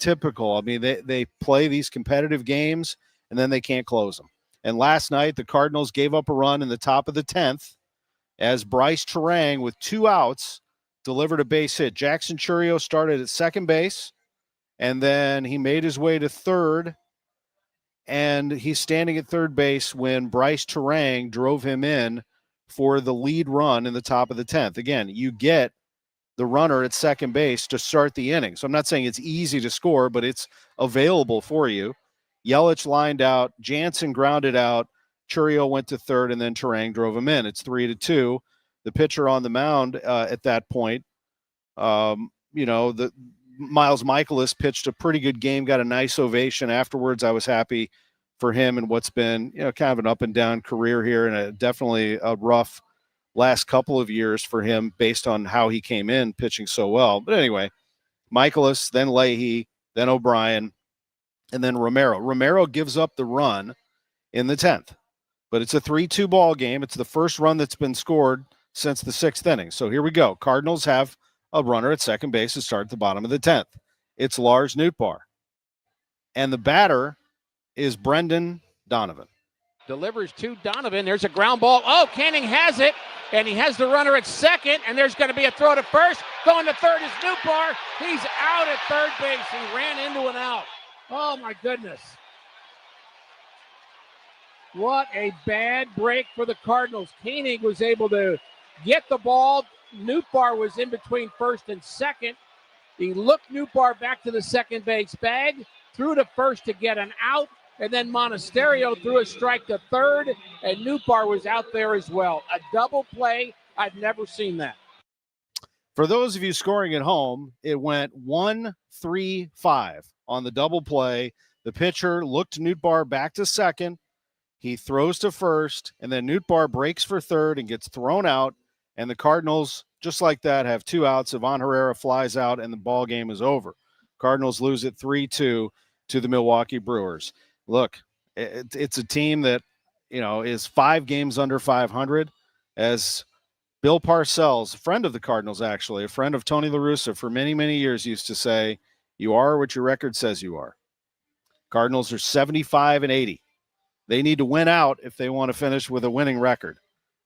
typical. I mean, they play these competitive games, and then they can't close them. And last night, the Cardinals gave up a run in the top of the 10th as Bryce Terang, with 2 outs, delivered a base hit. Jackson Churio started at second base, and then he made his way to third, and he's standing at third base when Bryce Terang drove him in for the lead run in the top of the 10th. Again, you get the runner at second base to start the inning. So I'm not saying it's easy to score, but it's available for you. Yelich lined out, Jansen grounded out, Churio went to third, and then Terang drove him in. It's 3-2. The pitcher on the mound at that point, the Miles Michaelis pitched a pretty good game, got a nice ovation afterwards. I was happy for him and what's been, kind of an up and down career here, and definitely a rough last couple of years for him based on how he came in pitching so well. But anyway, Michaelis, then Leahy, then O'Brien, and then Romero. Romero gives up the run in the 10th, but it's a 3-2 ball game. It's the first run that's been scored since the 6th inning. So here we go. Cardinals have a runner at second base to start at the bottom of the 10th. It's Lars Nootbaar. And the batter is Brendan Donovan. Delivers to Donovan. There's a ground ball. Oh, Canning has it, and he has the runner at second, and there's going to be a throw to first. Going to third is Nootbaar. He's out at third base. He ran into an out. Oh, my goodness. What a bad break for the Cardinals. Koenig was able to get the ball. Nootbaar was in between first and second. He looked Nootbaar back to the second base bag, threw to first to get an out, and then Monasterio threw a strike to third, and Nootbaar was out there as well. A double play. I've never seen that. For those of you scoring at home, it went 1-3-5 on the double play. The pitcher looked Nootbaar back to second. He throws to first, and then Nootbaar breaks for third and gets thrown out. And the Cardinals, just like that, have 2 outs. Ivan Herrera flies out, and the ball game is over. Cardinals lose it 3-2 to the Milwaukee Brewers. Look, it's a team that, is 5 games under 500. As Bill Parcells, a friend of the Cardinals, actually, a friend of Tony La Russa for many, many years, used to say, you are what your record says you are. Cardinals are 75-80. They need to win out if they want to finish with a winning record.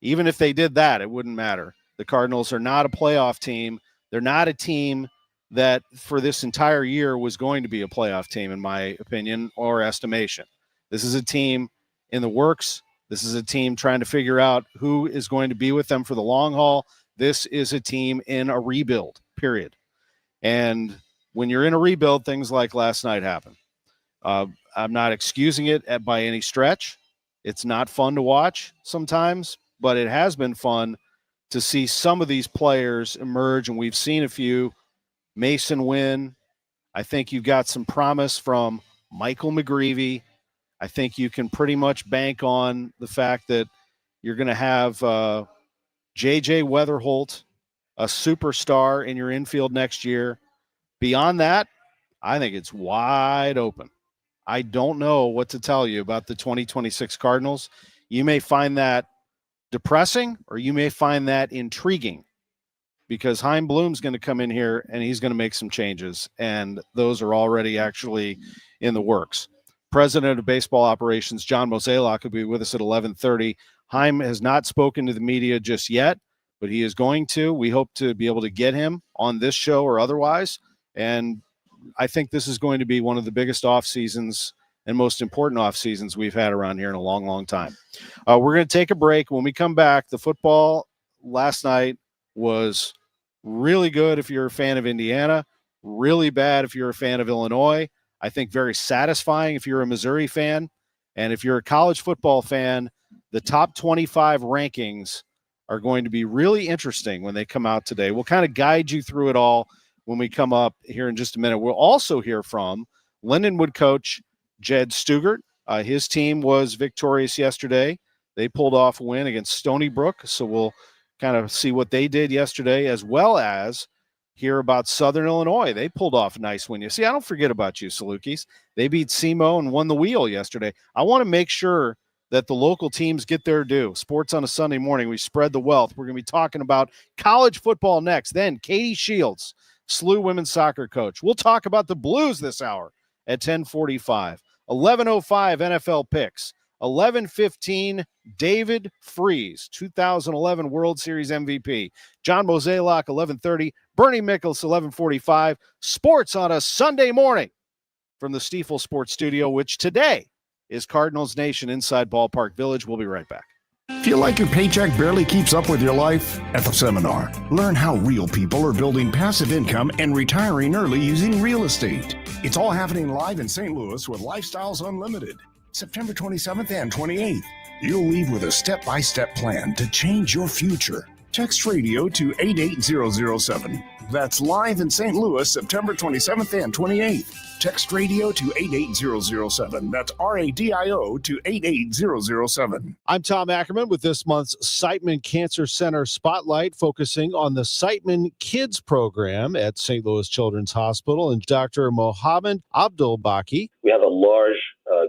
Even if they did that, it wouldn't matter. The Cardinals are not a playoff team. They're not a team that for this entire year was going to be a playoff team, in my opinion or estimation. This is a team in the works. This is a team trying to figure out who is going to be with them for the long haul. This is a team in a rebuild, period. And when you're in a rebuild, things like last night happen. I'm not excusing it by any stretch. It's not fun to watch sometimes, but it has been fun to see some of these players emerge, and we've seen a few. Mason Wynn. I think you've got some promise from Michael McGreevy. I think you can pretty much bank on the fact that you're going to have J.J. Weatherholt, a superstar in your infield next year. Beyond that, I think it's wide open. I don't know what to tell you about the 2026 Cardinals. You may find that depressing, or you may find that intriguing, because Chaim Bloom's going to come in here and he's going to make some changes, and those are already actually in the works. President of Baseball Operations, John Mozeliak, will be with us at 11:30. Chaim has not spoken to the media just yet, but he is going to. We hope to be able to get him on this show or otherwise, and I think this is going to be one of the biggest off seasons and most important off seasons we've had around here in a long, long time. We're going to take a break. When we come back, the football last night was really good if you're a fan of Indiana, really bad if you're a fan of Illinois. I think very satisfying if you're a Missouri fan. And if you're a college football fan, the top 25 rankings are going to be really interesting when they come out today. We'll kind of guide you through it all when we come up here in just a minute. We'll also hear from Lindenwood coach Jed Stugart. His team was victorious yesterday. They pulled off a win against Stony Brook, so we'll kind of see what they did yesterday, as well as hear about Southern Illinois. They pulled off a nice win. You see, I don't forget about you, Salukis. They beat SEMO and won the wheel yesterday. I want to make sure that the local teams get their due. Sports on a Sunday morning. We spread the wealth. We're going to be talking about college football next. Then Katie Shields, SLU women's soccer coach. We'll talk about the Blues this hour at 10:45. 11:05 NFL picks. 11:15 DavidFreese, 2011 World Series MVP. John Mozeliak, 11:30. Bernie Mickles, 11:45. Sports on a Sunday morning from the Stifel Sports Studio, which today is Cardinals Nation inside Ballpark Village. We'll be right back. Feel like your paycheck barely keeps up with your life? At the seminar, learn how real people are building passive income and retiring early using real estate. It's all happening live in St. Louis with Lifestyles Unlimited, September 27th and 28th. You'll leave with a step-by-step plan to change your future. Text radio to 88007. That's live in St. Louis, September 27th and 28th. Text radio to 88007. That's RADIO to 88007. I'm Tom Ackerman with this month's Siteman Cancer Center Spotlight, focusing on the Siteman Kids program at St. Louis Children's Hospital and Dr. Mohammed Abdulbaki. We have a large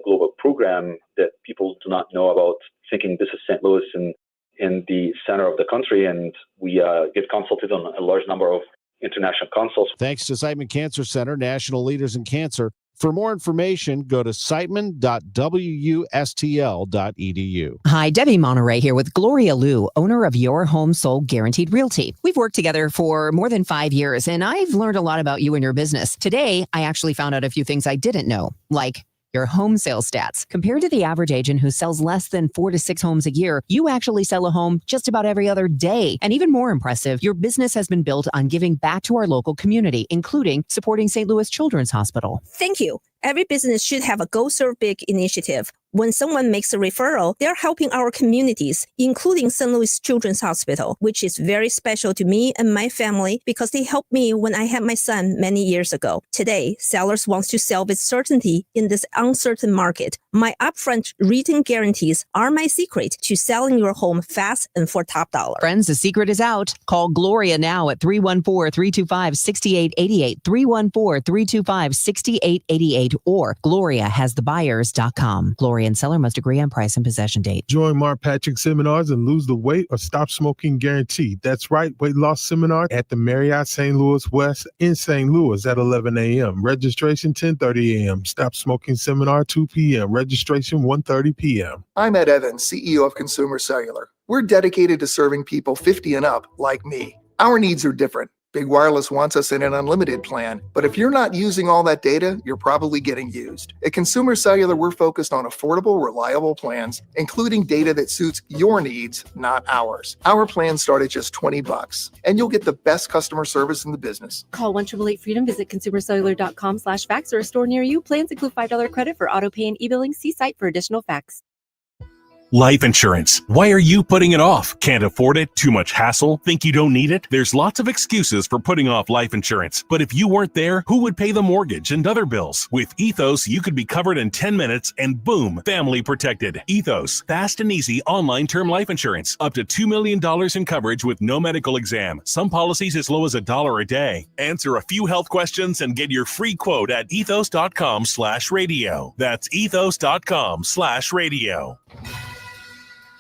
global program that people do not know about, thinking this is St. Louis and in the center of the country, and we get consulted on a large number of international consults. Thanks to Siteman Cancer Center, national leaders in cancer. For more information, go to siteman.wustl.edu. Hi, Debbie Monterey here with Gloria Liu, owner of Your Home Sold Guaranteed Realty. We've worked together for more than 5 years, and I've learned a lot about you and your business. Today, I actually found out a few things I didn't know, like your home sales stats. Compared to the average agent who sells less than 4 to 6 homes a year, you actually sell a home just about every other day. And even more impressive, your business has been built on giving back to our local community, including supporting St. Louis Children's Hospital. Thank you. Every business should have a Go Serve Big initiative. When someone makes a referral, they're helping our communities, including St. Louis Children's Hospital, which is very special to me and my family because they helped me when I had my son many years ago. Today, sellers want to sell with certainty in this uncertain market. My upfront written guarantees are my secret to selling your home fast and for top dollar. Friends, the secret is out. Call Gloria now at 314-325-6888, 314-325-6888, or GloriaHasTheBuyers.com. Gloria and seller must agree on price and possession date. Join Mark Patrick seminars and lose the weight or stop smoking guaranteed. That's right, weight loss seminar at the Marriott St. Louis West in St. Louis at 11 a.m. Registration 10:30 a.m. Stop smoking seminar 2 p.m. Registration 1:30 p.m. I'm Ed Evans, CEO of Consumer Cellular. We're dedicated to serving people 50 and up like me. Our needs are different. Big Wireless wants us in an unlimited plan, but if you're not using all that data, you're probably getting used. At Consumer Cellular, we're focused on affordable, reliable plans, including data that suits your needs, not ours. Our plans start at just $20, and you'll get the best customer service in the business. Call 1-888-FREEDOM, visit consumercellular.com/facts or a store near you. Plans include $5 credit for auto pay and e-billing. See site for additional facts. Life insurance. Why are you putting it off? Can't afford it? Too much hassle? Think you don't need it? There's lots of excuses for putting off life insurance. But if you weren't there, who would pay the mortgage and other bills? With Ethos, you could be covered in 10 minutes and boom, family protected. Ethos, fast and easy online term life insurance. Up to $2 million in coverage with no medical exam. Some policies as low as $1 a day. Answer a few health questions and get your free quote at ethos.com/radio. That's ethos.com/radio.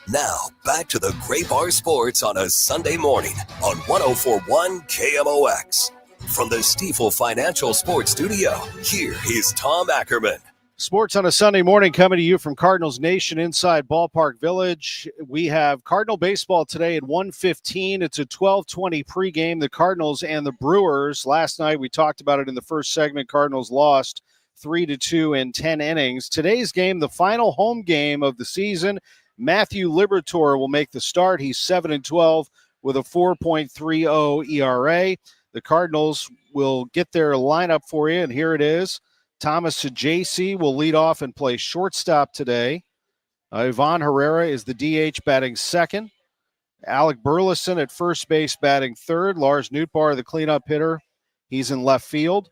Now, back to the Gray Bar Sports on a Sunday morning on 104.1 KMOX. From the Stifel Financial Sports Studio, here is Tom Ackerman. Sports on a Sunday morning coming to you from Cardinals Nation inside Ballpark Village. We have Cardinal baseball today at 1:15. It's a 12:20 pregame. The Cardinals and the Brewers. Last night we talked about it in the first segment. Cardinals lost 3-2 in 10 innings. Today's game, the final home game of the season. Matthew Liberatore will make the start. He's 7-12 with a 4.30 ERA. The Cardinals will get their lineup for you, and here it is. Thomas Sajaci will lead off and play shortstop today. Ivan Herrera is the DH batting second. Alec Burleson at first base batting third. Lars Nootbaar, the cleanup hitter, he's in left field.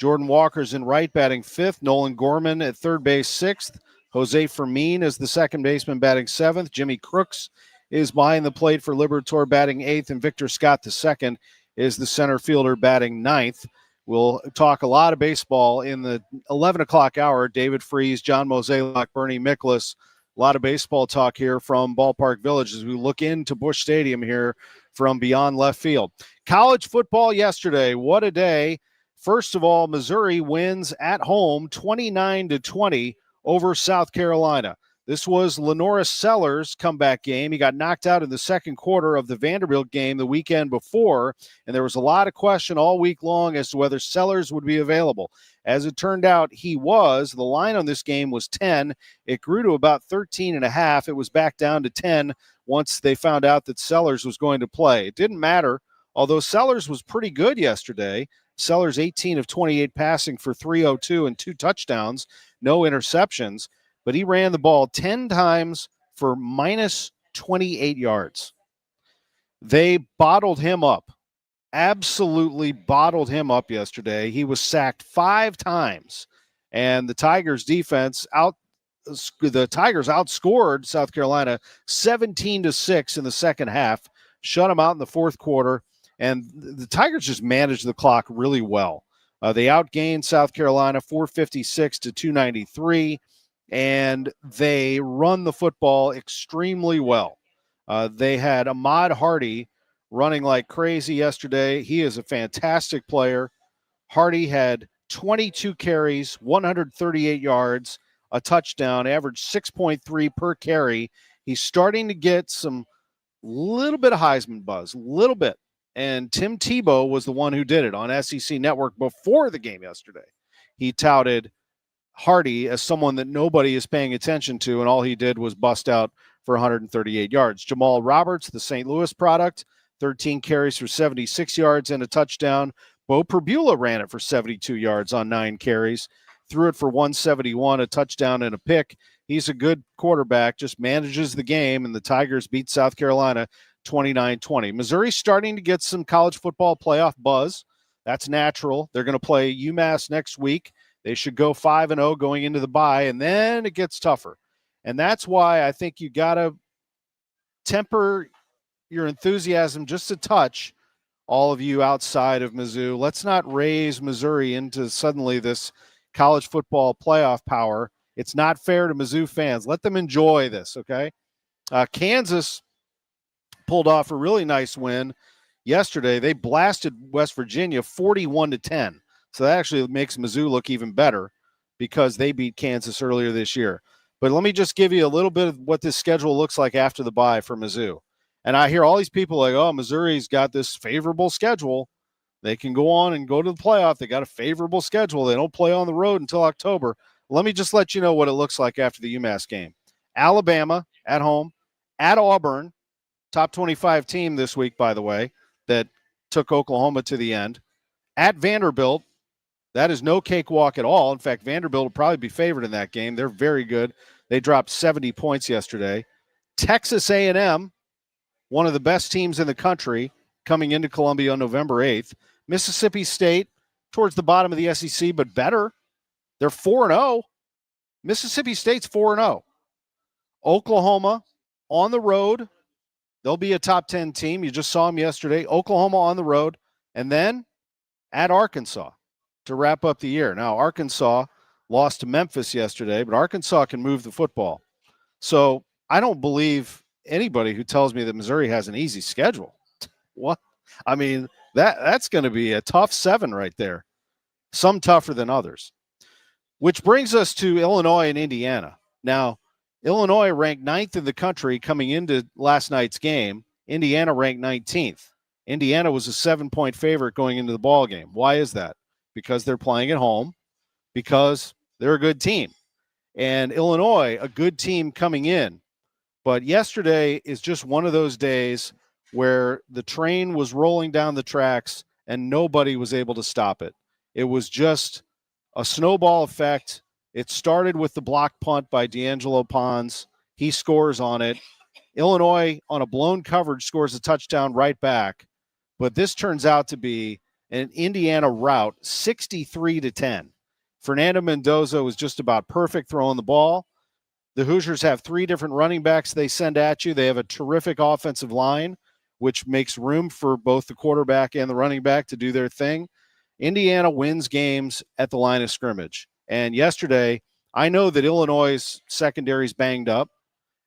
Jordan Walker's in right batting fifth. Nolan Gorman at third base sixth. Jose Fermin is the second baseman batting seventh. Jimmy Crooks is behind the plate for Liberatore batting eighth, and Victor Scott the second is the center fielder batting ninth. We'll talk a lot of baseball in the 11 o'clock hour. DavidFreese, John Mozeliak, Bernie Mickles A lot of baseball talk here from Ballpark Village as we look into Busch Stadium here from beyond left field. College football yesterday, what a day. First of all, Missouri wins at home 29-20 over South Carolina. This was Lenora Sellers' comeback game. He got knocked out in the second quarter of the Vanderbilt game the weekend before, and there was a lot of question all week long as to whether Sellers would be available. As it turned out, he was. The line on this game was 10. It grew to about 13.5. It was back down to 10 once they found out that Sellers was going to play. It didn't matter, although Sellers was pretty good yesterday. Sellers 18 of 28 passing for 302 and 2 touchdowns, no interceptions. But he ran the ball 10 times for minus 28 yards. They bottled him up, absolutely bottled him up yesterday. He was sacked 5 times, and the Tigers outscored South Carolina 17-6 in the second half, shut them out in the fourth quarter, and the Tigers just managed the clock really well. They outgained South Carolina 456 to 293. And they run the football extremely well. They had Ahmad Hardy running like crazy yesterday. He is a fantastic player. Hardy had 22 carries, 138 yards, a touchdown, averaged 6.3 per carry. He's starting to get some little bit of Heisman buzz, little bit. And Tim Tebow was the one who did it on SEC Network before the game yesterday. He touted Hardy as someone that nobody is paying attention to, and all he did was bust out for 138 yards. Jamal Roberts, the St. Louis product, 13 carries for 76 yards and a touchdown. Bo Perbula ran it for 72 yards on 9 carries, threw it for 171, a touchdown and a pick. He's a good quarterback, just manages the game, and the Tigers beat South Carolina 29-20. Missouri's starting to get some college football playoff buzz. That's natural. They're going to play UMass next week. They should go 5-0 going into the bye, and then it gets tougher. And that's why I think you got to temper your enthusiasm just a touch, all of you outside of Mizzou. Let's not raise Missouri into suddenly this college football playoff power. It's not fair to Mizzou fans. Let them enjoy this, okay? Kansas pulled off a really nice win yesterday. They blasted West Virginia 41-10. So that actually makes Mizzou look even better because they beat Kansas earlier this year. But let me just give you a little bit of what this schedule looks like after the bye for Mizzou. And I hear all these people like, oh, Missouri's got this favorable schedule. They can go on and go to the playoff. They got a favorable schedule. They don't play on the road until October. Let me just let you know what it looks like after the UMass game. Alabama at home, at Auburn, top 25 team this week, by the way, that took Oklahoma to the end. At Vanderbilt. That is no cakewalk at all. In fact, Vanderbilt will probably be favored in that game. They're very good. They dropped 70 points yesterday. Texas A&M, one of the best teams in the country, coming into Columbia on November 8th. Mississippi State, towards the bottom of the SEC, but better. They're 4-0. Mississippi State's 4-0. Oklahoma on the road. They'll be a top 10 team. You just saw them yesterday. Oklahoma on the road. And then at Arkansas to wrap up the year. Now, Arkansas lost to Memphis yesterday, but Arkansas can move the football. So I don't believe anybody who tells me that Missouri has an easy schedule. What? I mean, that's going to be a tough 7 right there. Some tougher than others. Which brings us to Illinois and Indiana. Now, Illinois ranked 9th in the country coming into last night's game. Indiana ranked 19th. Indiana was a 7-point favorite going into the ball game. Why is that? Because they're playing at home, because they're a good team. And Illinois, a good team coming in. But yesterday is just one of those days where the train was rolling down the tracks and nobody was able to stop it. It was just a snowball effect. It started with the block punt by D'Angelo Pons. He scores on it. Illinois, on a blown coverage, scores a touchdown right back. But this turns out to be an Indiana rout, 63-10. Fernando Mendoza was just about perfect throwing the ball. The Hoosiers have 3 different running backs they send at you. They have a terrific offensive line, which makes room for both the quarterback and the running back to do their thing. Indiana wins games at the line of scrimmage. And yesterday, I know that Illinois' secondary is banged up.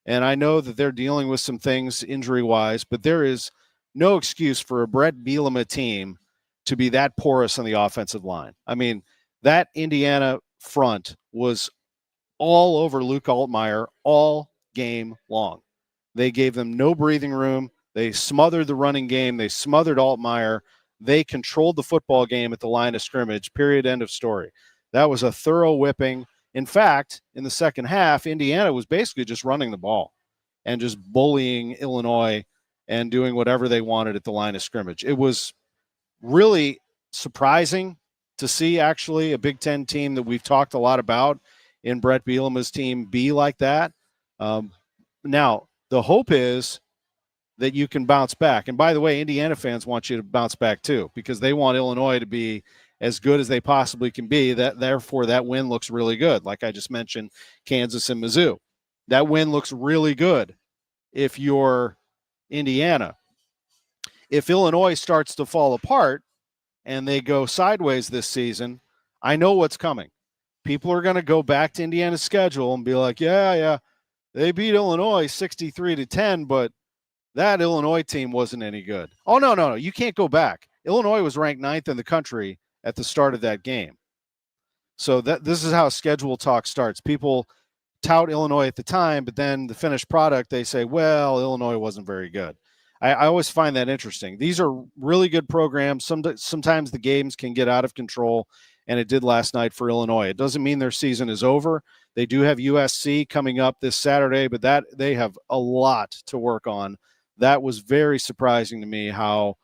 And I know that they're dealing with some things injury-wise, but there is no excuse for a Brett Bielema team to be that porous on the offensive line. I mean, that Indiana front was all over Luke Altmaier all game long. They gave them no breathing room. They smothered the running game. They smothered Altmaier. They controlled the football game at the line of scrimmage, period, end of story. That was a thorough whipping. In fact, in the second half, Indiana was basically just running the ball and just bullying Illinois and doing whatever they wanted at the line of scrimmage. It was really surprising to see actually a Big Ten team that we've talked a lot about in Brett Bielema's team be like that. Now, the hope is that you can bounce back. And by the way, Indiana fans want you to bounce back too, because they want Illinois to be as good as they possibly can be. Therefore, that win looks really good. Like I just mentioned, Kansas and Mizzou. That win looks really good if you're Indiana. If Illinois starts to fall apart and they go sideways this season, I know what's coming. People are going to go back to Indiana's schedule and be like, yeah, they beat Illinois 63-10, but that Illinois team wasn't any good. Oh, no, you can't go back. Illinois was ranked 9th in the country at the start of that game. So this is how schedule talk starts. People tout Illinois at the time, but then the finished product, they say, well, Illinois wasn't very good. I always find that interesting. These are really good programs. Sometimes the games can get out of control, and it did last night for Illinois. It doesn't mean their season is over. They do have USC coming up this Saturday, but that they have a lot to work on. That was very surprising to me how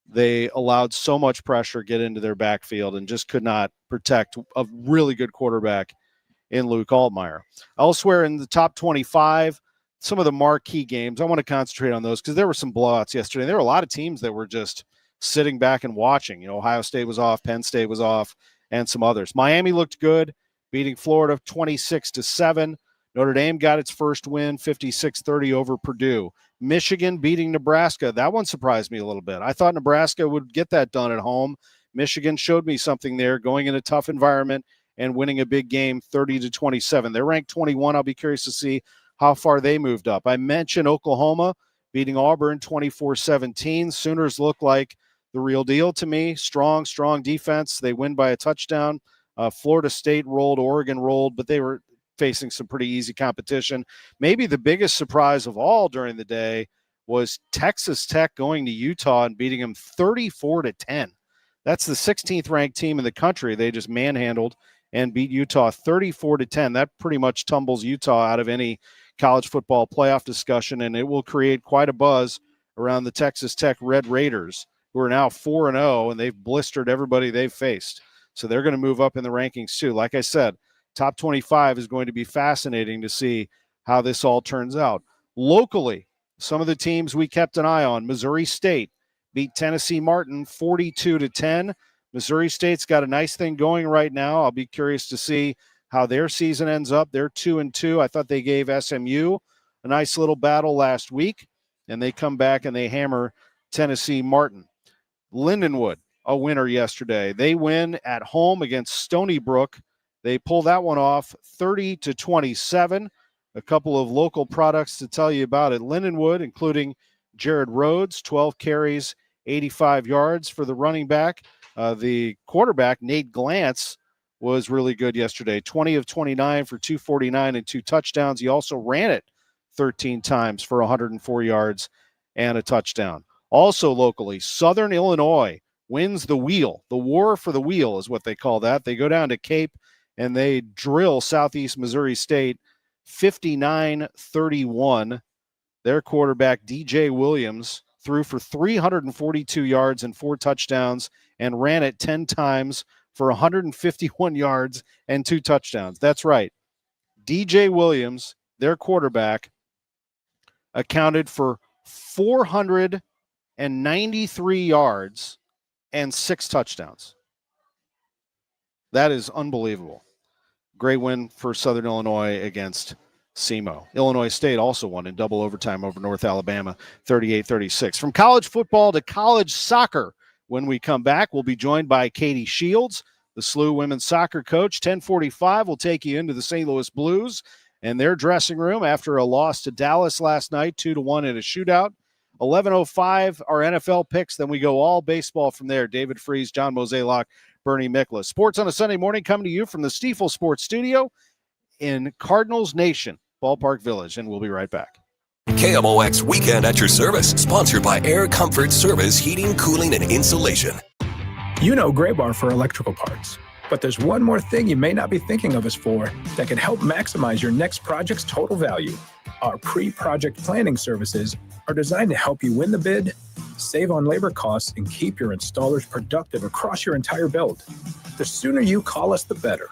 they allowed so much pressure get into their backfield and just could not protect a really good quarterback in Luke Altmaier. Elsewhere in the top 25, some of the marquee games, I want to concentrate on those because there were some blowouts yesterday. There were a lot of teams that were just sitting back and watching. Ohio State was off, Penn State was off, and some others. Miami looked good, beating Florida 26-7. Notre Dame got its first win, 56-30 over Purdue. Michigan beating Nebraska. That one surprised me a little bit. I thought Nebraska would get that done at home. Michigan showed me something there, going in a tough environment and winning a big game 30-27. They're ranked 21. I'll be curious to see how far they moved up. I mentioned Oklahoma beating Auburn 24-17. Sooners look like the real deal to me. Strong defense. They win by a touchdown. Florida State rolled, Oregon rolled, but they were facing some pretty easy competition. Maybe the biggest surprise of all during the day was Texas Tech going to Utah and beating them 34-10. That's the 16th ranked team in the country. They just manhandled and beat Utah 34-10. That pretty much tumbles Utah out of any college football playoff discussion, and it will create quite a buzz around the Texas Tech Red Raiders, who are now 4-0, and they've blistered everybody they've faced. So they're going to move up in the rankings too. Like I said, top 25 is going to be fascinating to see how this all turns out. Locally, some of the teams we kept an eye on, Missouri State beat Tennessee Martin 42-10. Missouri State's got a nice thing going right now. I'll be curious to see how their season ends up. They're 2-2. I thought they gave SMU a nice little battle last week, and they come back and they hammer Tennessee Martin. Lindenwood, a winner yesterday. They win at home against Stony Brook. They pull that one off 30-27. A couple of local products to tell you about at Lindenwood, including Jared Rhodes, 12 carries, 85 yards for the running back. The quarterback, Nate Glantz, was really good yesterday. 20 of 29 for 249 and 2 touchdowns. He also ran it 13 times for 104 yards and a touchdown. Also locally, Southern Illinois wins the wheel. The war for the wheel is what they call that. They go down to Cape and they drill Southeast Missouri State 59-31. Their quarterback, DJ Williams, threw for 342 yards and 4 touchdowns and ran it 10 times for 151 yards and 2 touchdowns. That's right. DJ Williams, their quarterback, accounted for 493 yards and 6 touchdowns. That is unbelievable. Great win for Southern Illinois against SEMO. Illinois State also won in double overtime over North Alabama, 38-36. From college football to college soccer, when we come back, we'll be joined by Katie Shields, the SLU women's soccer coach. 10:45 will take you into the St. Louis Blues and their dressing room after a loss to Dallas last night, 2-1 in a shootout. 11:05, our NFL picks. Then we go all baseball from there. DavidFreese, John Mozeliak, Bernie Miklasz. Sports on a Sunday morning coming to you from the Stifel Sports Studio in Cardinals Nation, Ballpark Village, and we'll be right back. KMOX Weekend at your service, sponsored by Air Comfort Service Heating, Cooling, and Insulation. You know Gray Bar for electrical parts, but there's one more thing you may not be thinking of us for that can help maximize your next project's total value. Our pre-project planning services are designed to help you win the bid, save on labor costs, and keep your installers productive across your entire build. The sooner you call us, the better.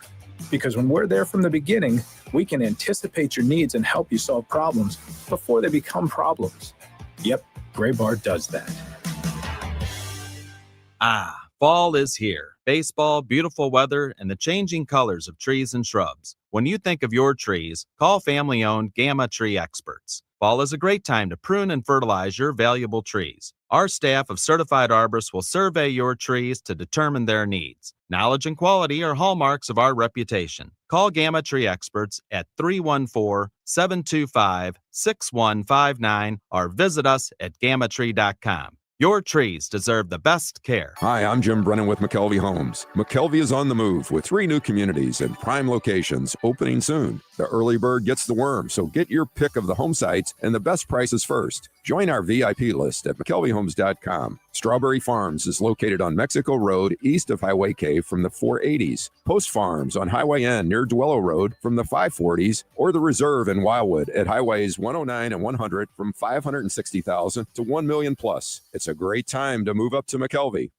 Because when we're there from the beginning, we can anticipate your needs and help you solve problems before they become problems. Yep, Gray Bar does that. Fall is here. Baseball, beautiful weather, and the changing colors of trees and shrubs. When you think of your trees, call family-owned Gamma Tree Experts. Fall is a great time to prune and fertilize your valuable trees. Our staff of certified arborists will survey your trees to determine their needs. Knowledge and quality are hallmarks of our reputation. Call Gamma Tree Experts at 314-725-6159 or visit us at gammatree.com. Your trees deserve the best care. Hi, I'm Jim Brennan with McKelvey Homes. McKelvey is on the move with 3 new communities and prime locations opening soon. The early bird gets the worm, so get your pick of the home sites and the best prices first. Join our VIP list at McKelveyHomes.com. Strawberry Farms is located on Mexico Road, east of Highway K from the 480s. Post Farms on Highway N near Duello Road from the 540s, or the Reserve in Wildwood at Highways 109 and 100 from $560,000 to $1 million plus. It's a great time to move up to McKelvey.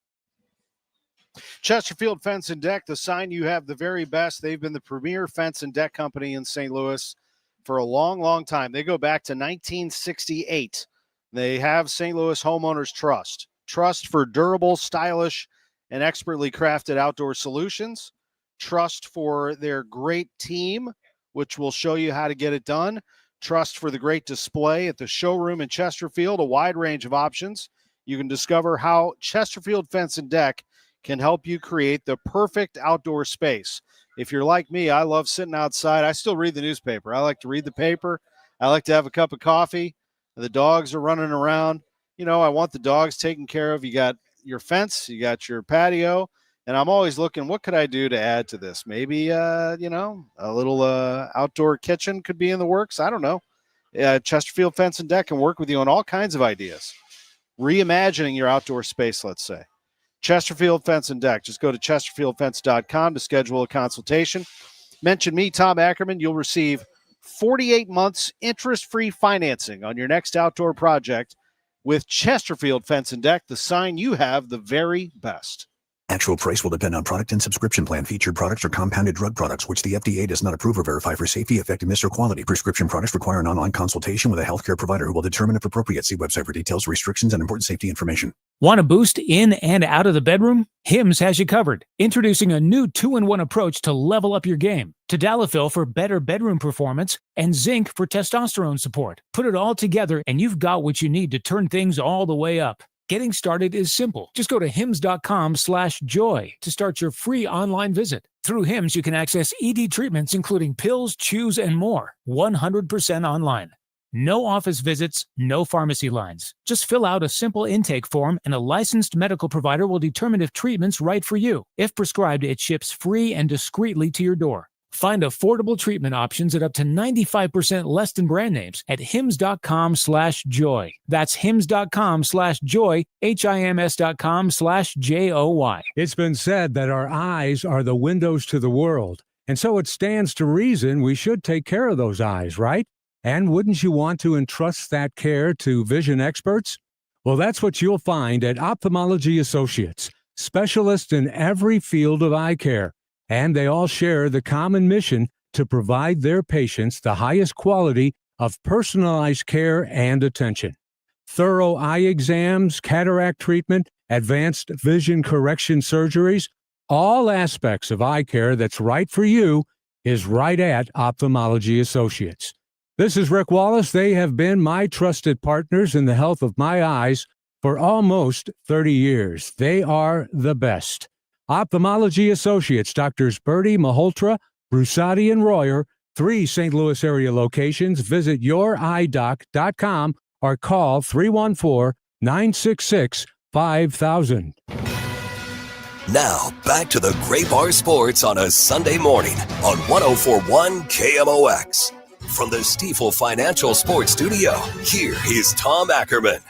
Chesterfield Fence and Deck, the sign you have the very best. They've been the premier fence and deck company in St. Louis for a long, long time. They go back to 1968. They have St. Louis homeowners trust. Trust for durable, stylish, and expertly crafted outdoor solutions. Trust for their great team, which will show you how to get it done. Trust for the great display at the showroom in Chesterfield, a wide range of options. You can discover how Chesterfield Fence and Deck can help you create the perfect outdoor space. If you're like me, I love sitting outside. I still read the newspaper. I like to read the paper. I like to have a cup of coffee. The dogs are running around. You know, I want the dogs taken care of. You got your fence, you got your patio, and I'm always looking, what could I do to add to this? Maybe, a little outdoor kitchen could be in the works. I don't know. Chesterfield Fence and Deck can work with you on all kinds of ideas. Reimagining your outdoor space, let's say. Chesterfield Fence and Deck. Just go to chesterfieldfence.com to schedule a consultation. Mention me, Tom Ackerman. You'll receive 48 months interest-free financing on your next outdoor project with Chesterfield Fence and Deck, the sign you have the very best. Actual price will depend on product and subscription plan. Featured products are compounded drug products, which the FDA does not approve or verify for safety, effectiveness, or quality. Prescription products require an online consultation with a healthcare provider who will determine if appropriate. See website for details, restrictions, and important safety information. Want a boost in and out of the bedroom? Hims has you covered. Introducing a new 2-in-1 approach to level up your game. Tadalafil for better bedroom performance and zinc for testosterone support. Put it all together and you've got what you need to turn things all the way up. Getting started is simple. Just go to hims.com/joy to start your free online visit. Through Hims, you can access ED treatments, including pills, chews, and more. 100% online. No office visits, no pharmacy lines. Just fill out a simple intake form and a licensed medical provider will determine if treatment's right for you. If prescribed, it ships free and discreetly to your door. Find affordable treatment options at up to 95% less than brand names at hims.com/joy. That's hims.com/joy, hims.com/joy. It's been said that our eyes are the windows to the world, and so it stands to reason we should take care of those eyes, right? And wouldn't you want to entrust that care to vision experts? Well, that's what you'll find at Ophthalmology Associates, specialists in every field of eye care. And they all share the common mission to provide their patients the highest quality of personalized care and attention. Thorough eye exams, cataract treatment, advanced vision correction surgeries, all aspects of eye care that's right for you is right at Ophthalmology Associates. This is Rick Wallace. They have been my trusted partners in the health of my eyes for almost 30 years. They are the best. Ophthalmology Associates, Doctors Bertie, Malhotra, Brusati, and Royer, 3 St. Louis area locations. Visit youridoc.com or call 314-966-5000. Now, back to the Gray Bar Sports on a Sunday morning on 104.1 KMOX. From the Stifel Financial Sports Studio, here is Tom Ackerman.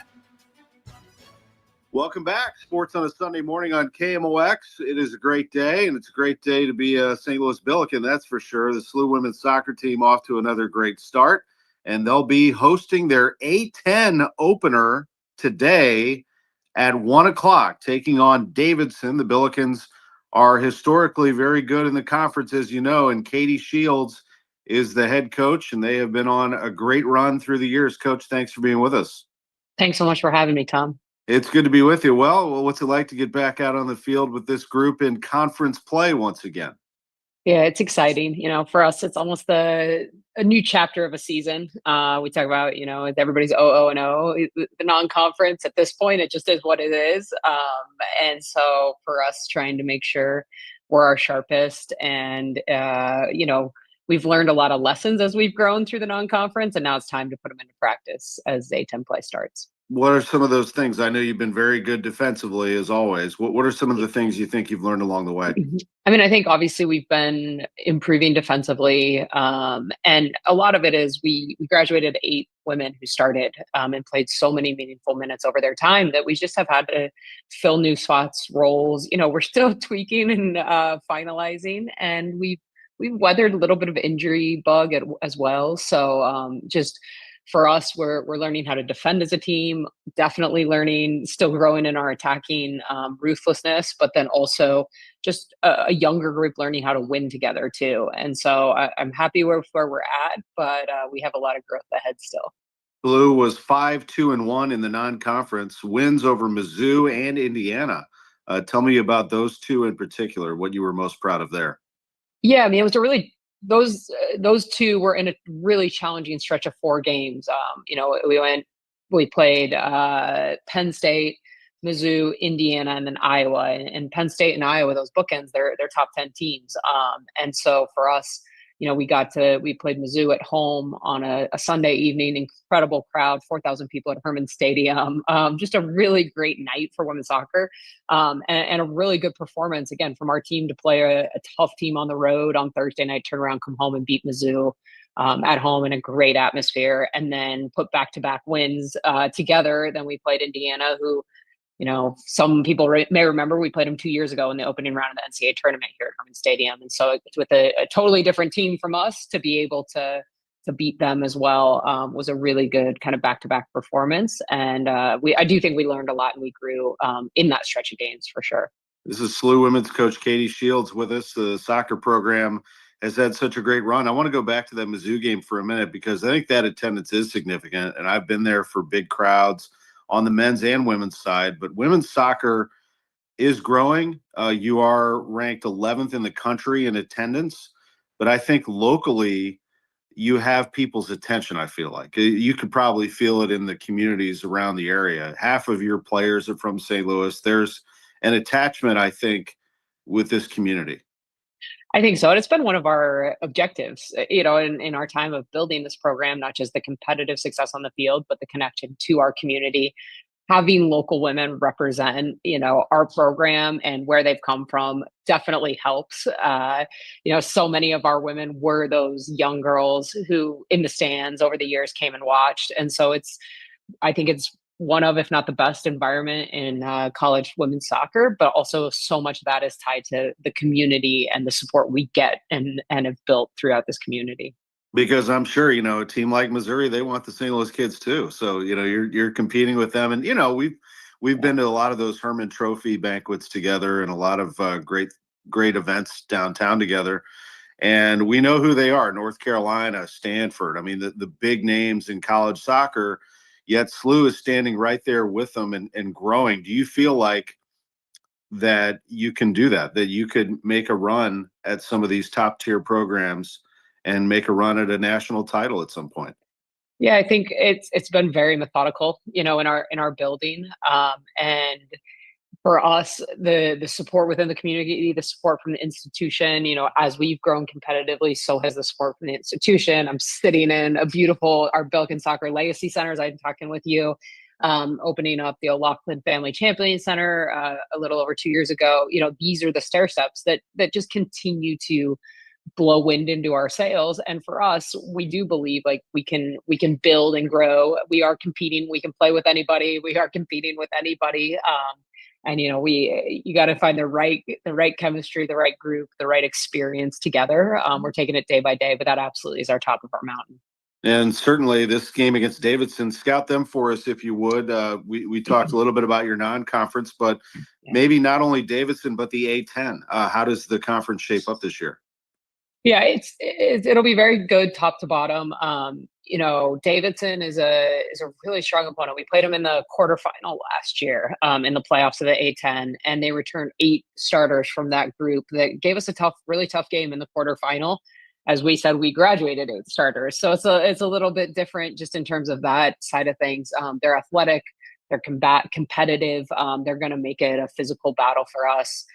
Welcome back. Sports on a Sunday morning on KMOX. It is a great day, and it's a great day to be a St. Louis Billiken, that's for sure. The SLU women's soccer team off to another great start, and they'll be hosting their A10 opener today at 1 o'clock, taking on Davidson. The Billikens are historically very good in the conference, as you know, and Katie Shields is the head coach, and they have been on a great run through the years. Coach, thanks for being with us. Thanks so much for having me, Tom. It's good to be with you. Well, what's it like to get back out on the field with this group in conference play once again? Yeah, it's exciting. For us, it's almost a new chapter of a season. We talk about, everybody's 0-0-0, the non-conference. At this point, it just is what it is. And so for us, trying to make sure we're our sharpest and, we've learned a lot of lessons as we've grown through the non-conference, and now it's time to put them into practice as A10 play starts. What are some of those things? I know you've been very good defensively, as always. What are some of the things you think you've learned along the way? I mean, I think obviously we've been improving defensively. And a lot of it is we graduated 8 women who started and played so many meaningful minutes over their time that we just have had to fill new spots, roles. We're still tweaking and finalizing, and we've weathered a little bit of injury bug as well. So just for us, we're learning how to defend as a team, definitely learning, still growing in our attacking ruthlessness, but then also just a younger group learning how to win together too. And so I'm happy where we're at, but we have a lot of growth ahead still. Blue was 5-2-1 in the non-conference, wins over Mizzou and Indiana. Tell me about those two in particular, what you were most proud of there. Yeah, I mean, it was a really those two were in a really challenging stretch of 4 games. We played Penn State, Mizzou, Indiana, and then Iowa. And Penn State and Iowa, those bookends, they're top 10 teams. And so for us, we played Mizzou at home on a Sunday evening, incredible crowd, 4,000 people at Herman Stadium. Just a really great night for women's soccer, and a really good performance, again, from our team to play a tough team on the road on Thursday night, turn around, come home and beat Mizzou at home in a great atmosphere, and then put back-to-back wins together. Then we played Indiana, who, some people may remember we played them 2 years ago in the opening round of the NCAA tournament here at Herman Stadium. And so it's with a totally different team from us, to be able to beat them as well was a really good kind of back-to-back performance. And I do think we learned a lot, and we grew in that stretch of games for sure. This is SLU women's coach Katie Shields with us. The soccer program has had such a great run. I want to go back to that Mizzou game for a minute, because I think that attendance is significant, and I've been there for big crowds on the men's and women's side, but women's soccer is growing. You are ranked 11th in the country in attendance, but I think locally you have people's attention. I feel like you could probably feel it in the communities around the area. Half of your players are from St. Louis. There's an attachment, I think, with this community. I think so. And it's been one of our objectives, in our time of building this program, not just the competitive success on the field, but the connection to our community. Having local women represent, our program and where they've come from definitely helps. So many of our women were those young girls who in the stands over the years came and watched. And so I think it's one of, if not the best environment in college women's soccer, but also so much of that is tied to the community and the support we get and have built throughout this community. Because I'm sure, a team like Missouri, they want the St. Louis kids too. So, you're competing with them. And, we've been to a lot of those Herman Trophy banquets together, and a lot of great events downtown together. And we know who they are: North Carolina, Stanford. I mean, the big names in college soccer. Yet SLU is standing right there with them and growing. Do you feel like that you can do that you could make a run at some of these top tier programs and make a run at a national title at some point? Yeah, I think it's been very methodical, in our building. And for us, the support within the community, the support from the institution, as we've grown competitively, so has the support from the institution. I'm sitting in our Billiken Soccer Legacy Center, as I'm talking with you, opening up the O'Loughlin Family Champion Center a little over 2 years ago. These are the stair steps that just continue to blow wind into our sails. And for us, we do believe like we can build and grow. We are competing. We can play with anybody. We are competing with anybody. And you got to find the right chemistry, the right group, the right experience together. We're taking it day by day, but that absolutely is our top of our mountain. And certainly this game against Davidson, scout them for us if you would. We talked a little bit about your non-conference, but maybe not only Davidson, but the A10. How does the conference shape up this year? Yeah, it'll be very good top to bottom. Davidson is a really strong opponent. We played them in the quarterfinal last year in the playoffs of the A10, and they returned 8 starters from that group that gave us a really tough game in the quarterfinal. As we said, we graduated 8 starters, so it's a little bit different just in terms of that side of things. They're athletic, they're competitive. They're going to make it a physical battle for us.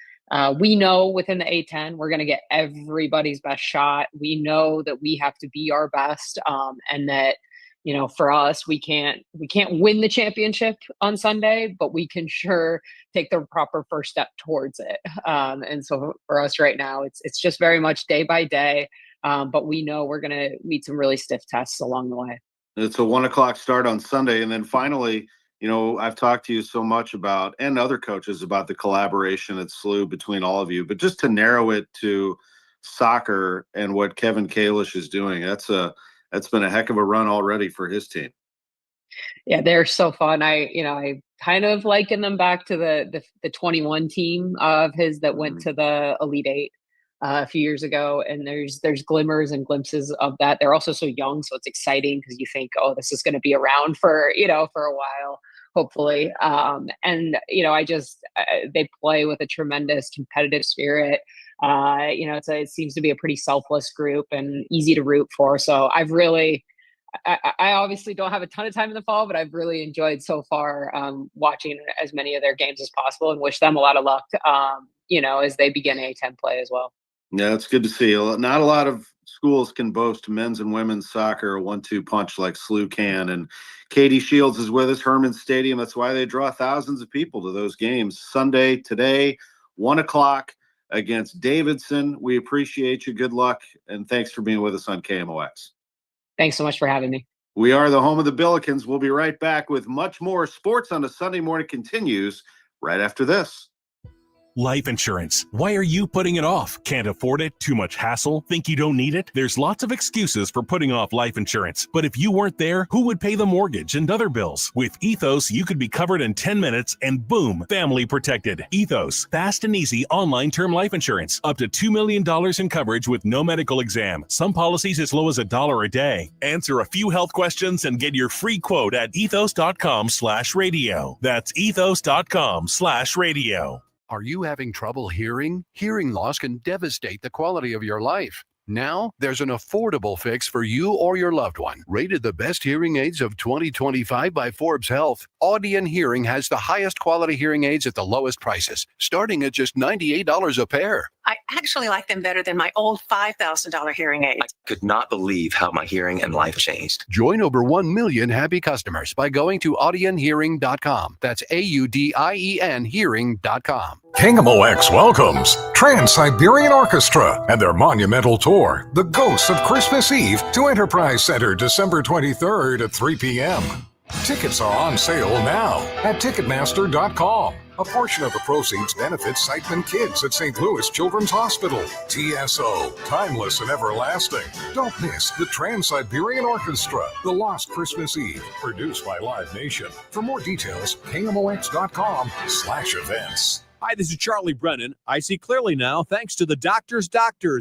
We know within the A10, we're going to get everybody's best shot. We know that we have to be our best, and that, for us, we can't win the championship on Sunday, but we can sure take the proper first step towards it. And so for us right now, it's just very much day by day. But we know we're going to meet some really stiff tests along the way. It's a 1:00 start on Sunday. And then finally, I've talked to you so much about, and other coaches, about the collaboration at SLU between all of you, but just to narrow it to soccer and what Kevin Kalish is doing, that's been a heck of a run already for his team. Yeah, they're so fun. I kind of liken them back to the 21 team of his that went to the Elite Eight a few years ago, and there's glimmers and glimpses of that. They're also so young, so it's exciting because you think, oh, this is going to be around for for a while, hopefully. They play with a tremendous competitive spirit. It seems to be a pretty selfless group and easy to root for. So I obviously don't have a ton of time in the fall, but I've really enjoyed so far watching as many of their games as possible, and wish them a lot of luck, as they begin A10 play as well. Yeah, it's good to see. Not a lot of schools can boast men's and women's soccer, a 1-2 punch like SLU can. And Katie Shields is with us, Herman Stadium. That's why they draw thousands of people to those games. Sunday, today, 1:00 against Davidson. We appreciate you. Good luck, and thanks for being with us on KMOX. Thanks so much for having me. We are the home of the Billikens. We'll be right back with much more. Sports on a Sunday Morning continues right after this. Life insurance. Why are you putting it off? Can't afford it? Too much hassle? Think you don't need it? There's lots of excuses for putting off life insurance. But if you weren't there, who would pay the mortgage and other bills? With Ethos, you could be covered in 10 minutes and boom, family protected. Ethos, fast and easy online term life insurance. Up to $2 million in coverage with no medical exam. Some policies as low as $1 a day. Answer a few health questions and get your free quote at ethos.com/radio. That's ethos.com/radio. Are you having trouble hearing? Hearing loss can devastate the quality of your life. Now, there's an affordable fix for you or your loved one. Rated the best hearing aids of 2025 by Forbes Health, Audion Hearing has the highest quality hearing aids at the lowest prices, starting at just $98 a pair. I actually like them better than my old $5,000 hearing aids. I could not believe how my hearing and life changed. Join over 1 million happy customers by going to audionhearing.com. That's AUDIEN hearing.com. KMOX welcomes Trans-Siberian Orchestra and their monumental tour, The Ghosts of Christmas Eve, to Enterprise Center, December 23rd at 3 p.m. Tickets are on sale now at Ticketmaster.com. A portion of the proceeds benefits Siteman Kids at St. Louis Children's Hospital. TSO, timeless and everlasting. Don't miss the Trans-Siberian Orchestra, The Lost Christmas Eve, produced by Live Nation. For more details, KMOX.com/events. Hi, this is Charlie Brennan. I see clearly now thanks to the doctors,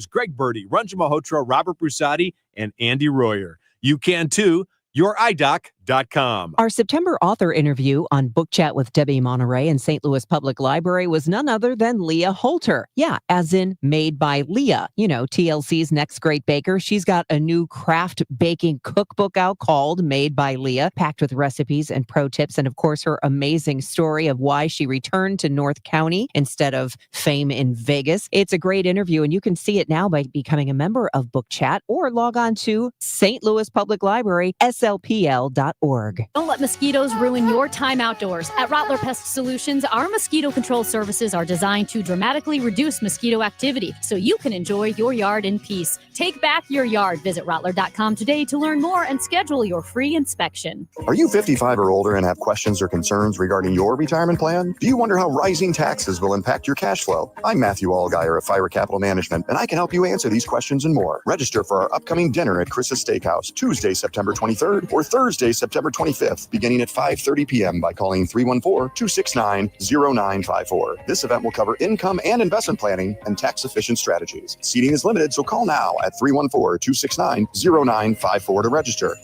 Greg Birdie, Ranjan Malhotra, Robert Brusati, and Andy Royer. You can too. YourEyeDoc.com. StLouisBlues.com. Our September author interview on Book Chat with Debbie Monterey in St. Louis Public Library was none other than Leah Holter. Yeah, as in made by Leah, TLC's next great baker. She's got a new craft baking cookbook out called Made by Leah, packed with recipes and pro tips. And of course, her amazing story of why she returned to North County instead of fame in Vegas. It's a great interview, and you can see it now by becoming a member of Book Chat or log on to St. Louis Public Library, slpl.org. Don't let mosquitoes ruin your time outdoors. At Rottler Pest Solutions, our mosquito control services are designed to dramatically reduce mosquito activity so you can enjoy your yard in peace. Take back your yard. Visit Rottler.com today to learn more and schedule your free inspection. Are you 55 or older and have questions or concerns regarding your retirement plan? Do you wonder how rising taxes will impact your cash flow? I'm Matthew Allgaier at Fire Capital Management, and I can help you answer these questions and more. Register for our upcoming dinner at Chris's Steakhouse, Tuesday, September 23rd or Thursday, September 25th, beginning at 5:30 p.m. by calling 314-269-0954. This event will cover income and investment planning and tax-efficient strategies. Seating is limited, so call now at 314-269-0954 to register.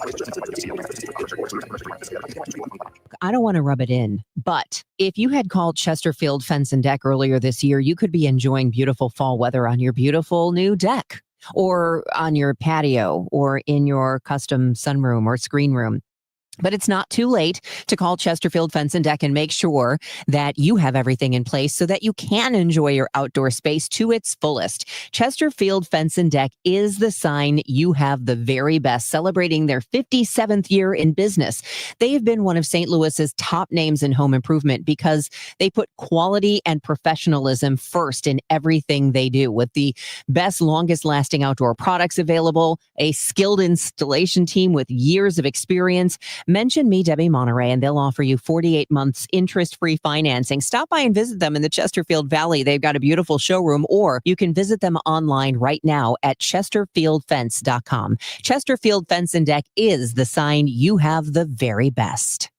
I don't want to rub it in, but if you had called Chesterfield Fence and Deck earlier this year, you could be enjoying beautiful fall weather on your beautiful new deck, or on your patio, or in your custom sunroom or screen room. But it's not too late to call Chesterfield Fence and Deck and make sure that you have everything in place so that you can enjoy your outdoor space to its fullest. Chesterfield Fence and Deck is the sign you have the very best, celebrating their 57th year in business. They have been one of St. Louis's top names in home improvement because they put quality and professionalism first in everything they do, with the best, longest lasting outdoor products available, a skilled installation team with years of experience. Mention me, Debbie Monterey, and they'll offer you 48 months interest-free financing. Stop by and visit them in the Chesterfield Valley. They've got a beautiful showroom, or you can visit them online right now at chesterfieldfence.com. Chesterfield Fence and Deck is the sign you have the very best.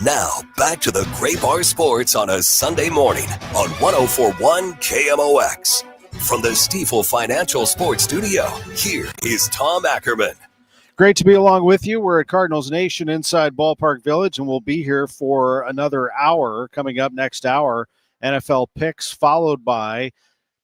Now, back to the Great Bar Sports on a Sunday morning on 104.1 KMOX. From the Stifel Financial Sports Studio, here is Tom Ackerman. Great to be along with you. We're at Cardinals Nation inside Ballpark Village, and we'll be here for another hour. Coming up next hour, NFL picks, followed by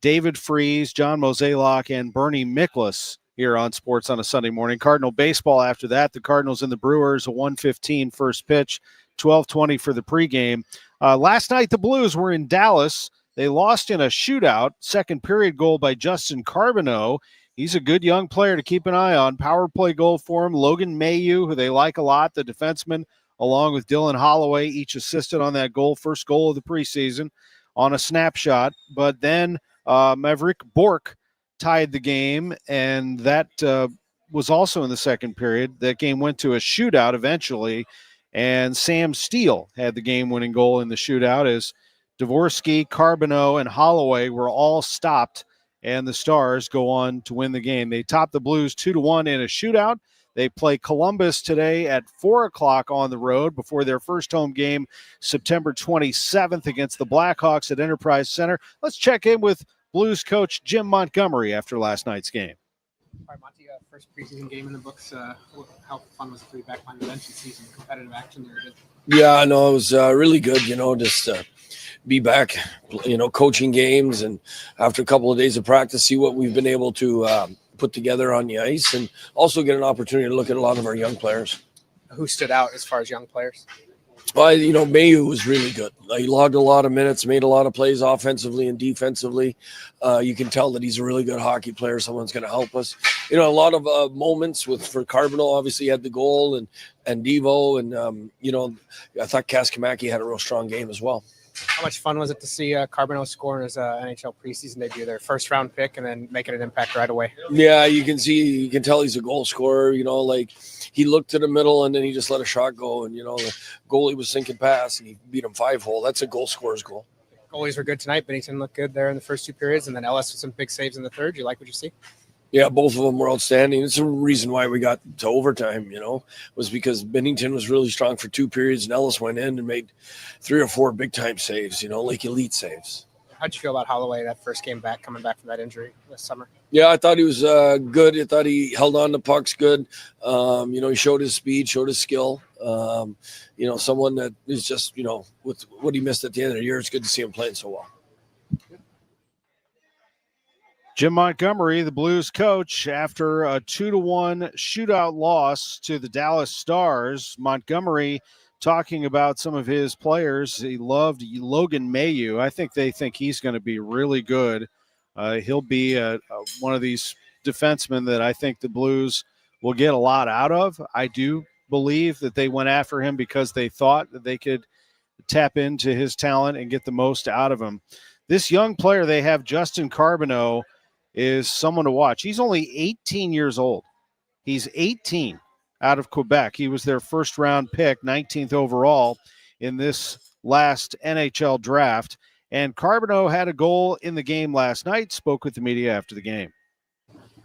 DavidFreese, John Mozeliak, and Bernie Miklas here on Sports on a Sunday morning. Cardinal baseball after that. The Cardinals and the Brewers, a 1:15 first pitch, 12:20 for the pregame. Last night, the Blues were in Dallas. They lost in a shootout. Second period goal by Justin Carbonneau. He's a good young player to keep an eye on. Power play goal for him. Logan Mailloux, who they like a lot, the defenseman, along with Dylan Holloway, each assisted on that goal. First goal of the preseason on a snapshot. But then Maverick Bourque tied the game, and that was also in the second period. That game went to a shootout eventually, and Sam Steele had the game-winning goal in the shootout as Dvorsky, Carbonneau, and Holloway were all stopped, and the Stars go on to win the game. They topped the Blues 2-1 in a shootout. They play Columbus today at 4 o'clock on the road before their first home game, September 27th against the Blackhawks at Enterprise Center. Let's check in with Blues coach Jim Montgomery after last night's game. All right, Monty, first preseason game in the books. How fun was it for you back on the bench and see some competitive action there? Yeah, no, it was really good, just be back, coaching games, and after a couple of days of practice, see what we've been able to put together on the ice, and also get an opportunity to look at a lot of our young players. Who stood out as far as young players? Well, Mailloux was really good. He logged a lot of minutes, made a lot of plays offensively and defensively. You can tell that he's a really good hockey player. Someone's going to help us. A lot of moments for Carbonneau. Obviously, he had the goal, and Devo, and I thought Kaskimaki had a real strong game as well. How much fun was it to see Carbonneau score in his NHL preseason debut, their first-round pick, and then making an impact right away? Yeah, you can tell he's a goal scorer. He looked to the middle, and then he just let a shot go, and the goalie was sinking past, and he beat him 5-hole. That's a goal scorer's goal. Goalies were good tonight. Bennington looked good there in the first two periods, and then Ellis with some big saves in the third. You like what you see? Yeah, both of them were outstanding. It's the reason why we got to overtime, was because Bennington was really strong for 2 periods, and Ellis went in and made 3 or 4 big-time saves, like elite saves. How'd you feel about Holloway that first game back, coming back from that injury this summer? Yeah, I thought he was good. I thought he held on to pucks good. He showed his speed, showed his skill. Someone that is just, with what he missed at the end of the year, it's good to see him playing so well. Jim Montgomery, the Blues coach, after a 2-1 shootout loss to the Dallas Stars. Montgomery talking about some of his players. He loved Logan Mailloux. I think they think he's going to be really good. He'll be one of these defensemen that I think the Blues will get a lot out of. I do believe that they went after him because they thought that they could tap into his talent and get the most out of him. This young player they have, Justin Carbonneau, is someone to watch. He's only 18 years old. He's 18 out of Quebec. He was their first-round pick, 19th overall in this last NHL draft. And Carbonneau had a goal in the game last night, spoke with the media after the game.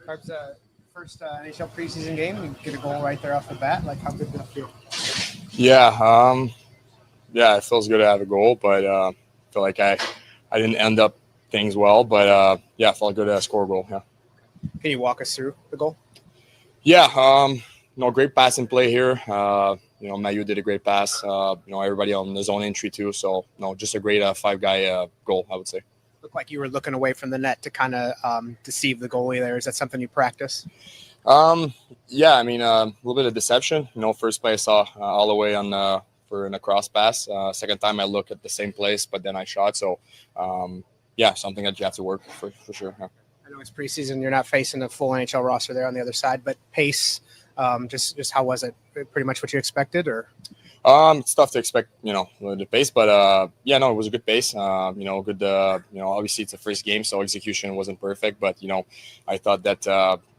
Carb's first NHL preseason game. You get a goal right there off the bat. Like, how good did that feel? Yeah, it feels good to have a goal, but I feel like I didn't end up things well, but it felt good to score a goal. Yeah. Can you walk us through the goal? Yeah, great passing play here. Mailloux did a great pass. Everybody on the zone entry too. So just a great five-guy goal, I would say. Looked like you were looking away from the net to kind of deceive the goalie there. Is that something you practice? A little bit of deception. First play I saw all the way on for a cross pass. Second time I looked at the same place, but then I shot. So. Something that you have to work for sure. Yeah. I know it's preseason. You're not facing a full NHL roster there on the other side, but pace, just how was it? Pretty much what you expected, or? It's tough to expect, the pace, but it was a good pace. Good. Obviously it's the first game, so execution wasn't perfect, but I thought that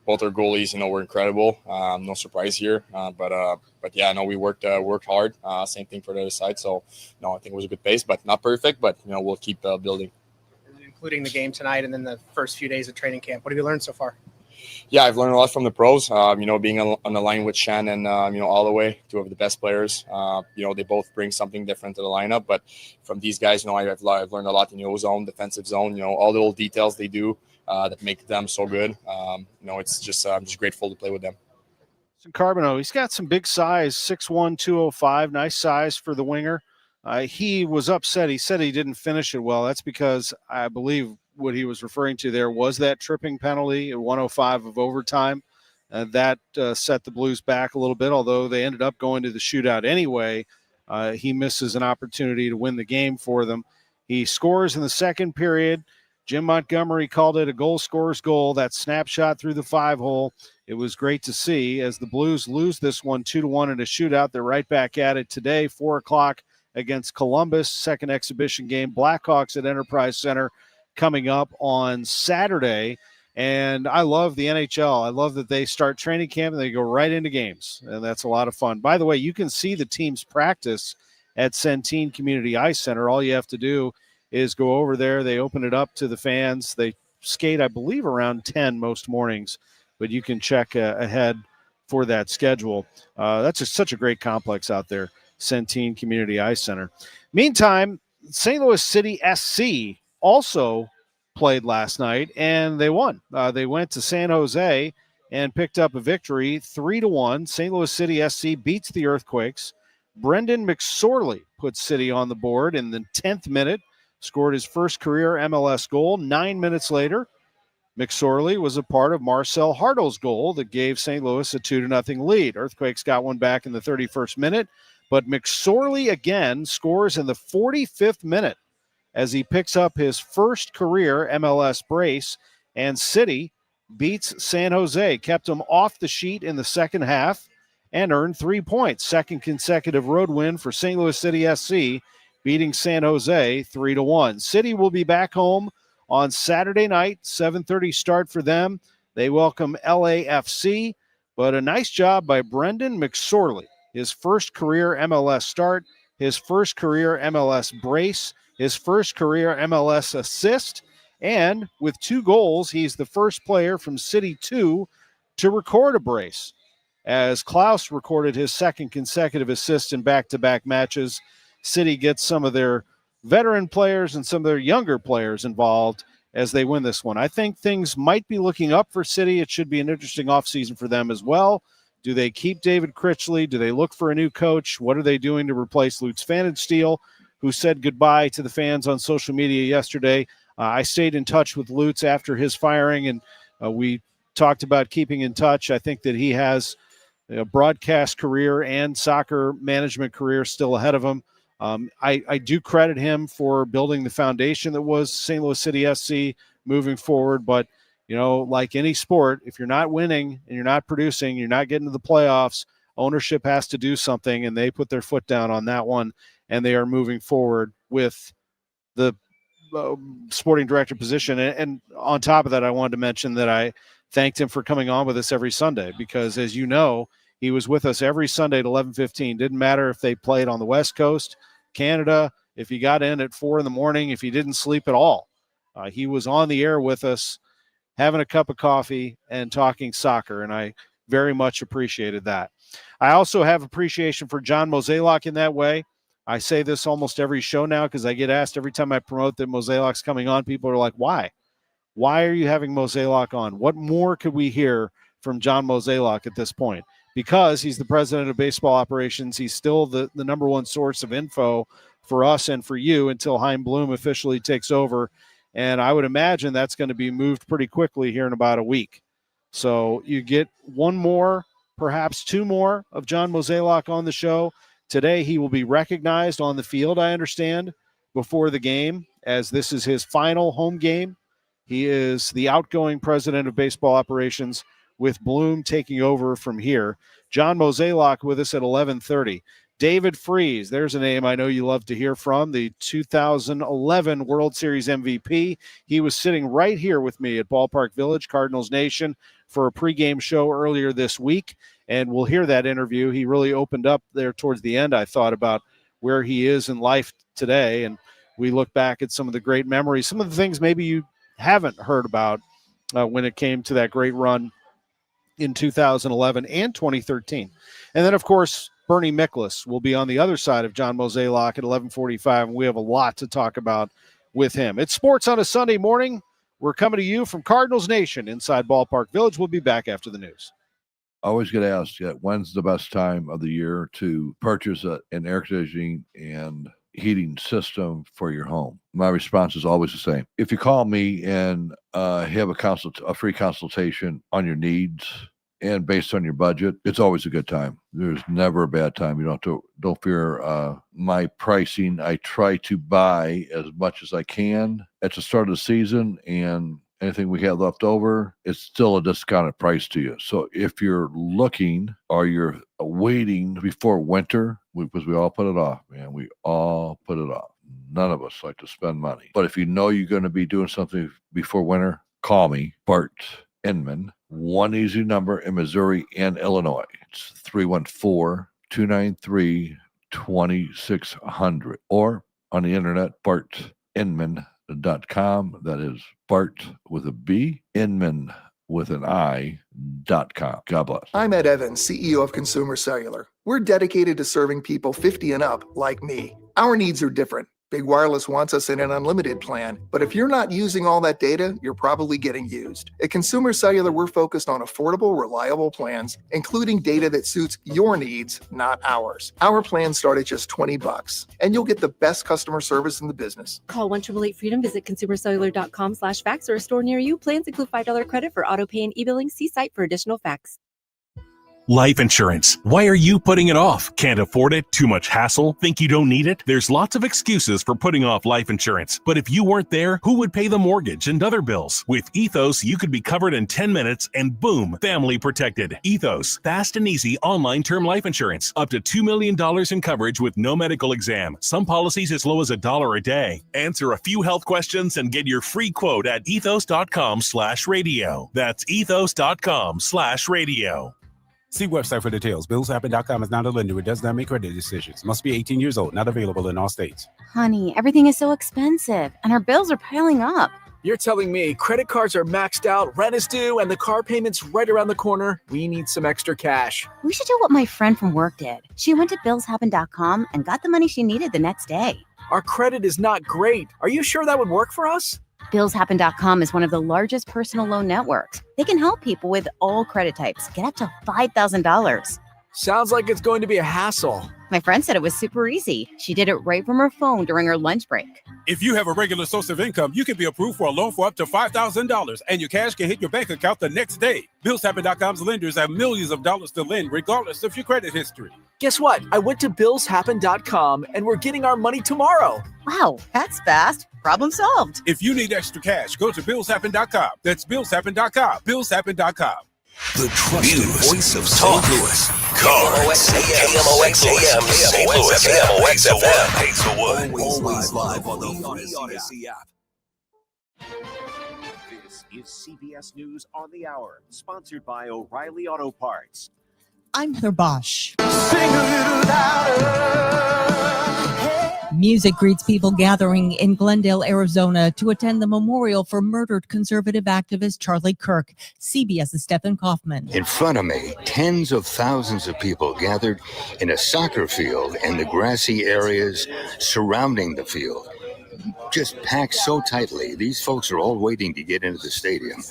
both our goalies, were incredible. No surprise here, we worked hard. Same thing for the other side, so I think it was a good pace, but not perfect. But we'll keep building. Including the game tonight and then the first few days of training camp. What have you learned so far? Yeah, I've learned a lot from the pros, being on the line with Shan and, all the way, two of the best players. They both bring something different to the lineup. But from these guys, I've learned a lot in the zone, defensive zone, all the little details they do that make them so good. It's just I'm just grateful to play with them. Carbonneau, he's got some big size, 6'1", 205, nice size for the winger. He was upset. He said he didn't finish it well. That's because I believe what he was referring to there was that tripping penalty at 105 of overtime. That set the Blues back a little bit, although they ended up going to the shootout anyway. He misses an opportunity to win the game for them. He scores in the second period. Jim Montgomery called it a goal scorer's goal, that snapshot through the 5-hole. It was great to see as the Blues lose this one 2-1 in a shootout. They're right back at it today, 4 o'clock against Columbus, second exhibition game. Blackhawks at Enterprise Center coming up on Saturday. And I love the NHL. I love that they start training camp and they go right into games. And that's a lot of fun. By the way, you can see the teams practice at Centene Community Ice Center. All you have to do is go over there. They open it up to the fans. They skate, I believe, around 10 most mornings. But you can check ahead for that schedule. That's such a great complex out there. Centene Community Ice Center. Meantime, St. Louis City SC also played last night, and they won. They went to San Jose and picked up a victory, 3-1. St. Louis City SC beats the Earthquakes. Brendan McSorley put City on the board in the 10th minute, scored his first career MLS goal. 9 minutes later, McSorley was a part of Marcel Hartel's goal that gave St. Louis a 2-0 lead. Earthquakes got one back in the 31st minute, but McSorley again scores in the 45th minute as he picks up his first career MLS brace, and City beats San Jose, kept them off the sheet in the second half, and earned 3 points. Second consecutive road win for St. Louis City SC, beating San Jose 3-1. City will be back home on Saturday night, 7:30 start for them. They welcome LAFC, but a nice job by Brendan McSorley. His first career MLS start, his first career MLS brace, his first career MLS assist, and with 2 goals, he's the first player from City 2 to record a brace. As Klaus recorded his second consecutive assist in back-to-back matches, City gets some of their veteran players and some of their younger players involved as they win this one. I think things might be looking up for City. It should be an interesting offseason for them as well. Do they keep David Critchley? Do they look for a new coach? What are they doing to replace Lutz Pfannenstiel, who said goodbye to the fans on social media yesterday? I stayed in touch with Lutz after his firing, and we talked about keeping in touch. I think that he has a broadcast career and soccer management career still ahead of him. I do credit him for building the foundation that was St. Louis City SC moving forward. But, like any sport, if you're not winning and you're not producing, you're not getting to the playoffs, ownership has to do something, and they put their foot down on that one, and they are moving forward with the sporting director position. And on top of that, I wanted to mention that I thanked him for coming on with us every Sunday because, as you know, he was with us every Sunday at 11:15. Didn't matter if they played on the West Coast, Canada, if he got in at 4 a.m, if he didn't sleep at all. He was on the air with us, having a cup of coffee and talking soccer, and I very much appreciated that. I also have appreciation for John Mozeliak in that way. I say this almost every show now because I get asked every time I promote that Mozeliak's coming on. People are like, why? Why are you having Mozeliak on? What more could we hear from John Mozeliak at this point? Because he's the president of baseball operations. He's still the number one source of info for us and for you until Chaim Bloom officially takes over. And I would imagine that's going to be moved pretty quickly here in about a week. So you get one more, perhaps two more of John Mozeliak on the show. Today he will be recognized on the field, I understand, before the game, as this is his final home game. He is the outgoing president of baseball operations, with Bloom taking over from here. John Mozeliak with us at 11:30. DavidFreese, there's a name I know you love to hear from, the 2011 World Series MVP. He was sitting right here with me at Ballpark Village, Cardinals Nation, for a pregame show earlier this week, and we'll hear that interview. He really opened up there towards the end, I thought, about where he is in life today, and we look back at some of the great memories, some of the things maybe you haven't heard about when it came to that great run in 2011 and 2013. And then, of course, Bernie Miklas will be on the other side of John Mozeliak at 11:45, and we have a lot to talk about with him. It's sports on a Sunday morning. We're coming to you from Cardinals Nation inside Ballpark Village. We'll be back after the news. I always get asked, when's the best time of the year to purchase an air conditioning and heating system for your home? My response is always the same. If you call me and have a free consultation on your needs and based on your budget, it's always a good time. There's never a bad time. You don't fear my pricing. I try to buy as much as I can at the start of the season, and anything we have left over, it's still a discounted price to you. So if you're looking or you're waiting before winter, because we all put it off, man. We all put it off. None of us like to spend money. But if you know you're going to be doing something before winter, call me, Bart Inman. One easy number in Missouri and Illinois. It's 314-293-2600. Or on the internet, BartInman.com. That is Bart with a B, Inman with an I.com. God bless. I'm Ed Evans, CEO of Consumer Cellular. We're dedicated to serving people 50 and up like me. Our needs are different. Big Wireless wants us in an unlimited plan, but if you're not using all that data, you're probably getting used. At Consumer Cellular, we're focused on affordable, reliable plans, including data that suits your needs, not ours. Our plans start at just $20, and you'll get the best customer service in the business. Call 1-888-FREEDOM, visit consumercellular.com/facts or a store near you. Plans include $5 credit for auto pay and e-billing. See site for additional facts. Life insurance. Why are you putting it off? Can't afford it? Too much hassle? Think you don't need it? There's lots of excuses for putting off life insurance. But if you weren't there, who would pay the mortgage and other bills? With Ethos, you could be covered in 10 minutes and boom, family protected. Ethos, fast and easy online term life insurance. Up to $2 million in coverage with no medical exam. Some policies as low as $1 a day. Answer a few health questions and get your free quote at ethos.com/radio. That's ethos.com/radio. See website for details. BillsHappen.com is not a lender. It does not make credit decisions. Must be 18 years old. Not available in all states. Honey, everything is so expensive, and our bills are piling up. You're telling me credit cards are maxed out, rent is due, and the car payment's right around the corner? We need some extra cash. We should do what my friend from work did. She went to BillsHappen.com and got the money she needed the next day. Our credit is not great. Are you sure that would work for us? BillsHappen.com is one of the largest personal loan networks. They can help people with all credit types get up to $5,000. Sounds like it's going to be a hassle. My friend said it was super easy. She did it right from her phone during her lunch break. If you have a regular source of income, you can be approved for a loan for up to $5,000, and your cash can hit your bank account the next day. BillsHappen.com's lenders have millions of dollars to lend, regardless of your credit history. Guess what? I went to BillsHappen.com, and we're getting our money tomorrow. Wow, that's fast. Problem solved. If you need extra cash, go to BillsHappen.com. That's BillsHappen.com. BillsHappen.com. The trusted voice of St. Louis. KMOX AM, St. Louis, KMOX FM. Always live on the free Odyssey app. This is CBS News on the Hour, sponsored by O'Reilly Auto Parts. I'm Heather Bosch. Sing a little louder. Music greets people gathering in Glendale, Arizona to attend the memorial for murdered conservative activist Charlie Kirk. CBS's Stephen Kaufman. In front of me, tens of thousands of people gathered in a soccer field and the grassy areas surrounding the field. Just packed so tightly. These folks are all waiting to get into the stadium.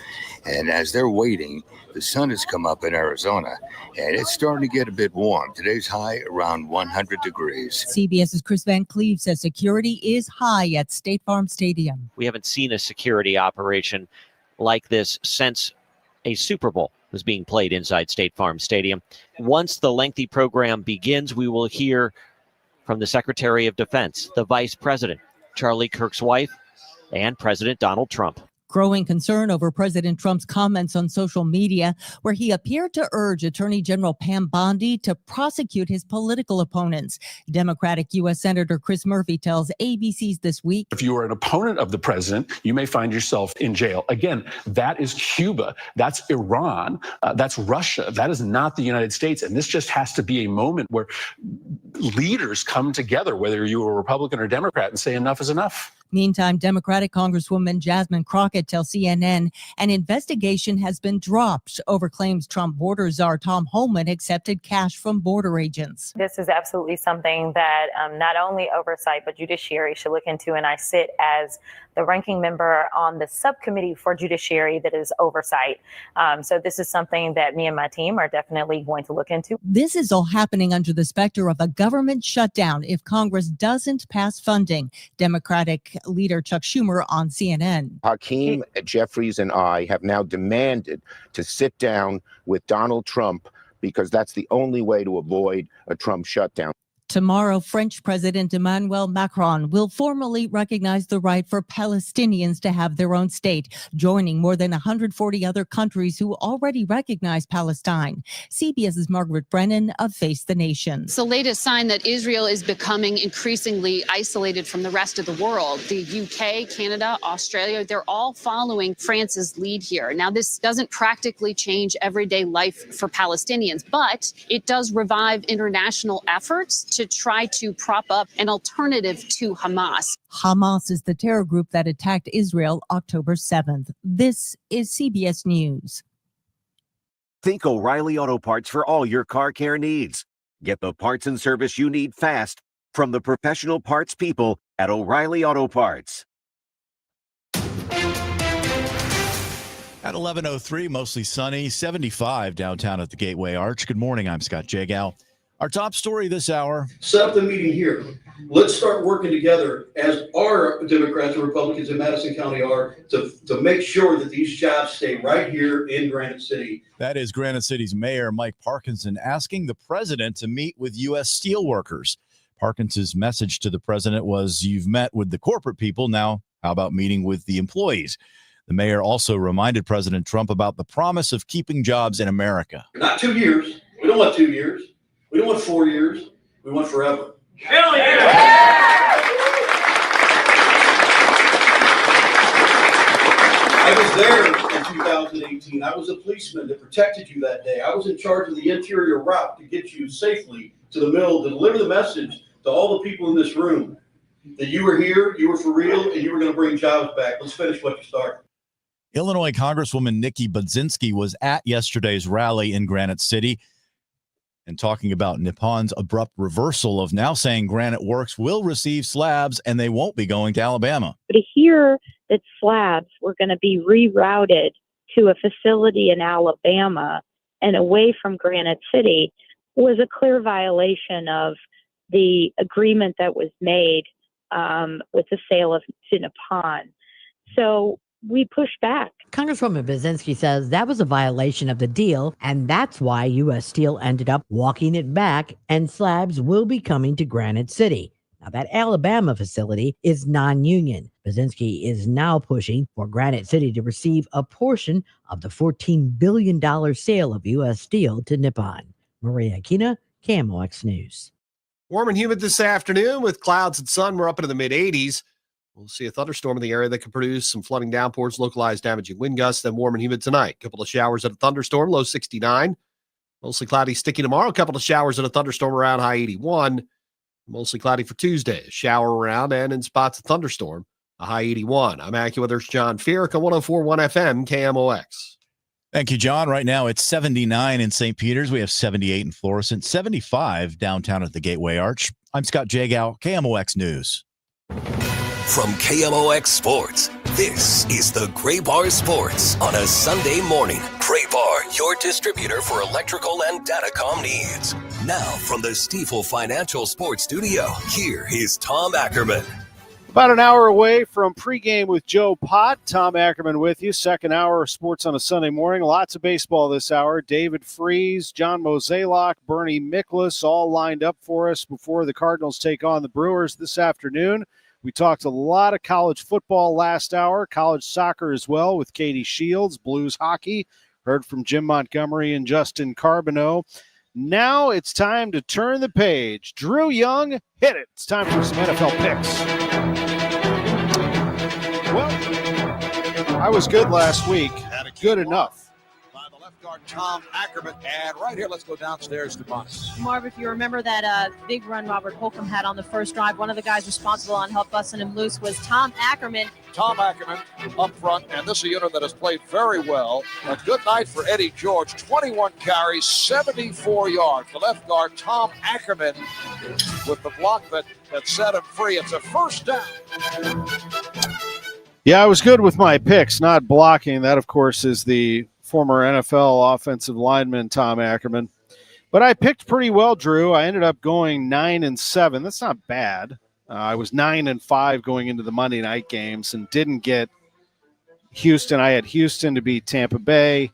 And as they're waiting, the sun has come up in Arizona, and it's starting to get a bit warm. Today's high around 100 degrees. CBS's Chris Van Cleve says security is high at State Farm Stadium. We haven't seen a security operation like this since a Super Bowl was being played inside State Farm Stadium. Once the lengthy program begins, we will hear from the Secretary of Defense, the Vice President, Charlie Kirk's wife, and President Donald Trump. Growing concern over President Trump's comments on social media, where he appeared to urge Attorney General Pam Bondi to prosecute his political opponents. Democratic U.S. Senator Chris Murphy tells ABC's This Week. If you are an opponent of the president, you may find yourself in jail. Again, that is Cuba. That's Iran. That's Russia. That is not the United States. And this just has to be a moment where leaders come together, whether you are a Republican or Democrat, and say enough is enough. Meantime, Democratic Congresswoman Jasmine Crockett tells CNN an investigation has been dropped over claims Trump border czar Tom Homan accepted cash from border agents. This is absolutely something that not only oversight but judiciary should look into, and I sit as the ranking member on the subcommittee for judiciary that is oversight. So this is something that me and my team are definitely going to look into. This is all happening under the specter of a government shutdown if Congress doesn't pass funding. Democratic leader Chuck Schumer on CNN. Hakeem Jeffries and I have now demanded to sit down with Donald Trump because that's the only way to avoid a Trump shutdown. Tomorrow, French President Emmanuel Macron will formally recognize the right for Palestinians to have their own state, joining more than 140 other countries who already recognize Palestine. CBS's Margaret Brennan of Face the Nation. It's the latest sign that Israel is becoming increasingly isolated from the rest of the world. The UK, Canada, Australia, they're all following France's lead here. Now, this doesn't practically change everyday life for Palestinians, but it does revive international efforts to try to prop up an alternative to Hamas. Hamas is the terror group that attacked Israel October 7th. This is CBS News. Think O'Reilly Auto Parts for all your car care needs. Get the parts and service you need fast from the professional parts people at O'Reilly Auto Parts. At 11:03, mostly sunny, 75 downtown at the Gateway Arch. Good morning, I'm Scott Jagow. Our top story this hour. Set up the meeting here. Let's start working together as our Democrats and Republicans in Madison County are to make sure that these jobs stay right here in Granite City. That is Granite City's Mayor Mike Parkinson asking the president to meet with U.S. steelworkers. Parkinson's message to the president was, you've met with the corporate people. Now, how about meeting with the employees? The mayor also reminded President Trump about the promise of keeping jobs in America. Not 2 years. We don't want 2 years. We don't want 4 years. We want forever. Hell yeah! I was there in 2018. I was a policeman that protected you that day. I was in charge of the interior route to get you safely to the mill, to deliver the message to all the people in this room that you were here, you were for real, and you were going to bring jobs back. Let's finish what you started. Illinois Congresswoman Nikki Budzinski was at yesterday's rally in Granite City. And talking about Nippon's abrupt reversal of now saying Granite Works will receive slabs and they won't be going to Alabama. To hear that slabs were going to be rerouted to a facility in Alabama and away from Granite City was a clear violation of the agreement that was made with the sale to Nippon. So we pushed back. Congresswoman Brzezinski says that was a violation of the deal, and that's why U.S. Steel ended up walking it back, and slabs will be coming to Granite City. Now, that Alabama facility is non-union. Brzezinski is now pushing for Granite City to receive a portion of the $14 billion sale of U.S. Steel to Nippon. Maria Aquina, KMOX News. Warm and humid this afternoon with clouds and sun. We're up into the mid-80s. We'll see a thunderstorm in the area that could produce some flooding downpours, localized damaging wind gusts, then warm and humid tonight. A couple of showers at a thunderstorm, low 69. Mostly cloudy, sticky tomorrow. A couple of showers at a thunderstorm around high 81. Mostly cloudy for Tuesday. A shower around and in spots a thunderstorm, a high 81. I'm AccuWeather's John Feerick on 104.1 FM KMOX. Thank you, John. Right now it's 79 in St. Peters. We have 78 in Florissant, 75 downtown at the Gateway Arch. I'm Scott Jagow, KMOX News. From KMOX Sports, this is the Gray Bar Sports on a Sunday morning. Gray Bar, your distributor for electrical and datacom needs. Now from the Stifel Financial Sports Studio, here is Tom Ackerman. About an hour away from pregame with Joe Pott. Tom Ackerman with you. Second hour of sports on a Sunday morning. Lots of baseball this hour. DavidFreese, John Mozeliak, Bernie Miklas all lined up for us before the Cardinals take on the Brewers this afternoon. We talked a lot of college football last hour, college soccer as well with Katie Shields, Blues hockey. Heard from Jim Montgomery and Justin Carbonneau. Now it's time to turn the page. Drew Young, hit it. It's time for some NFL picks. Well, I was good last week. Good enough. Guard Tom Ackerman, and right here, let's go downstairs to Bonus. Marv, if you remember that big run Robert Holcomb had on the first drive, one of the guys responsible on help busting him loose was Tom Ackerman. Tom Ackerman up front, and this is a unit that has played very well. A good night for Eddie George, 21 carries, 74 yards. The left guard, Tom Ackerman, with the block that set him free. It's a first down. Yeah, I was good with my picks, not blocking. That, of course, is the former NFL offensive lineman Tom Ackerman. But I picked pretty well, Drew. I ended up going 9-7. That's not bad. I was 9-5 going into the Monday night games and didn't get Houston. I had Houston to beat Tampa Bay.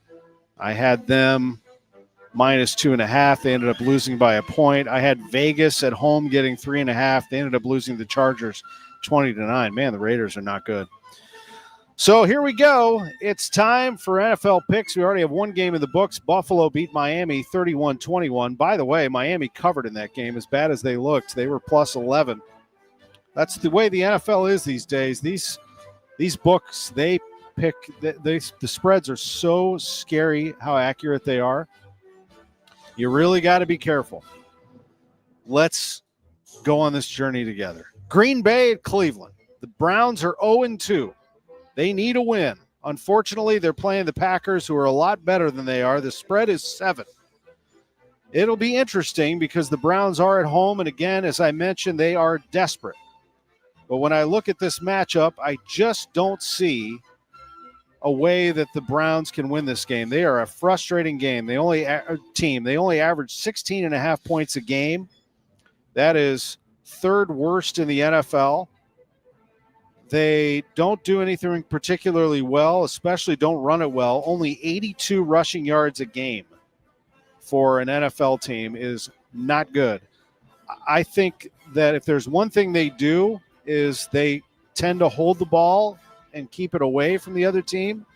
I had them -2.5. They ended up losing by a point. I had Vegas at home getting 3.5. They ended up losing the Chargers 20-9. Man, the Raiders are not good. So here we go. It's time for NFL picks. We already have one game in the books. Buffalo beat Miami 31-21. By the way, Miami covered in that game. As bad as they looked, they were +11. That's the way the NFL is these days. These books, they pick, the spreads are so scary how accurate they are. You really got to be careful. Let's go on this journey together. Green Bay at Cleveland. The Browns are 0-2. They need a win. Unfortunately, they're playing the Packers, who are a lot better than they are. The spread is 7. It'll be interesting because the Browns are at home, and again, as I mentioned, they are desperate. But when I look at this matchup, I just don't see a way that the Browns can win this game. They are a frustrating game. They only average 16.5 points a game. That is third worst in the NFL. They don't do anything particularly well, especially don't run it well. Only 82 rushing yards a game for an NFL team is not good. I think that if there's one thing they do is they tend to hold the ball and keep it away from the other team.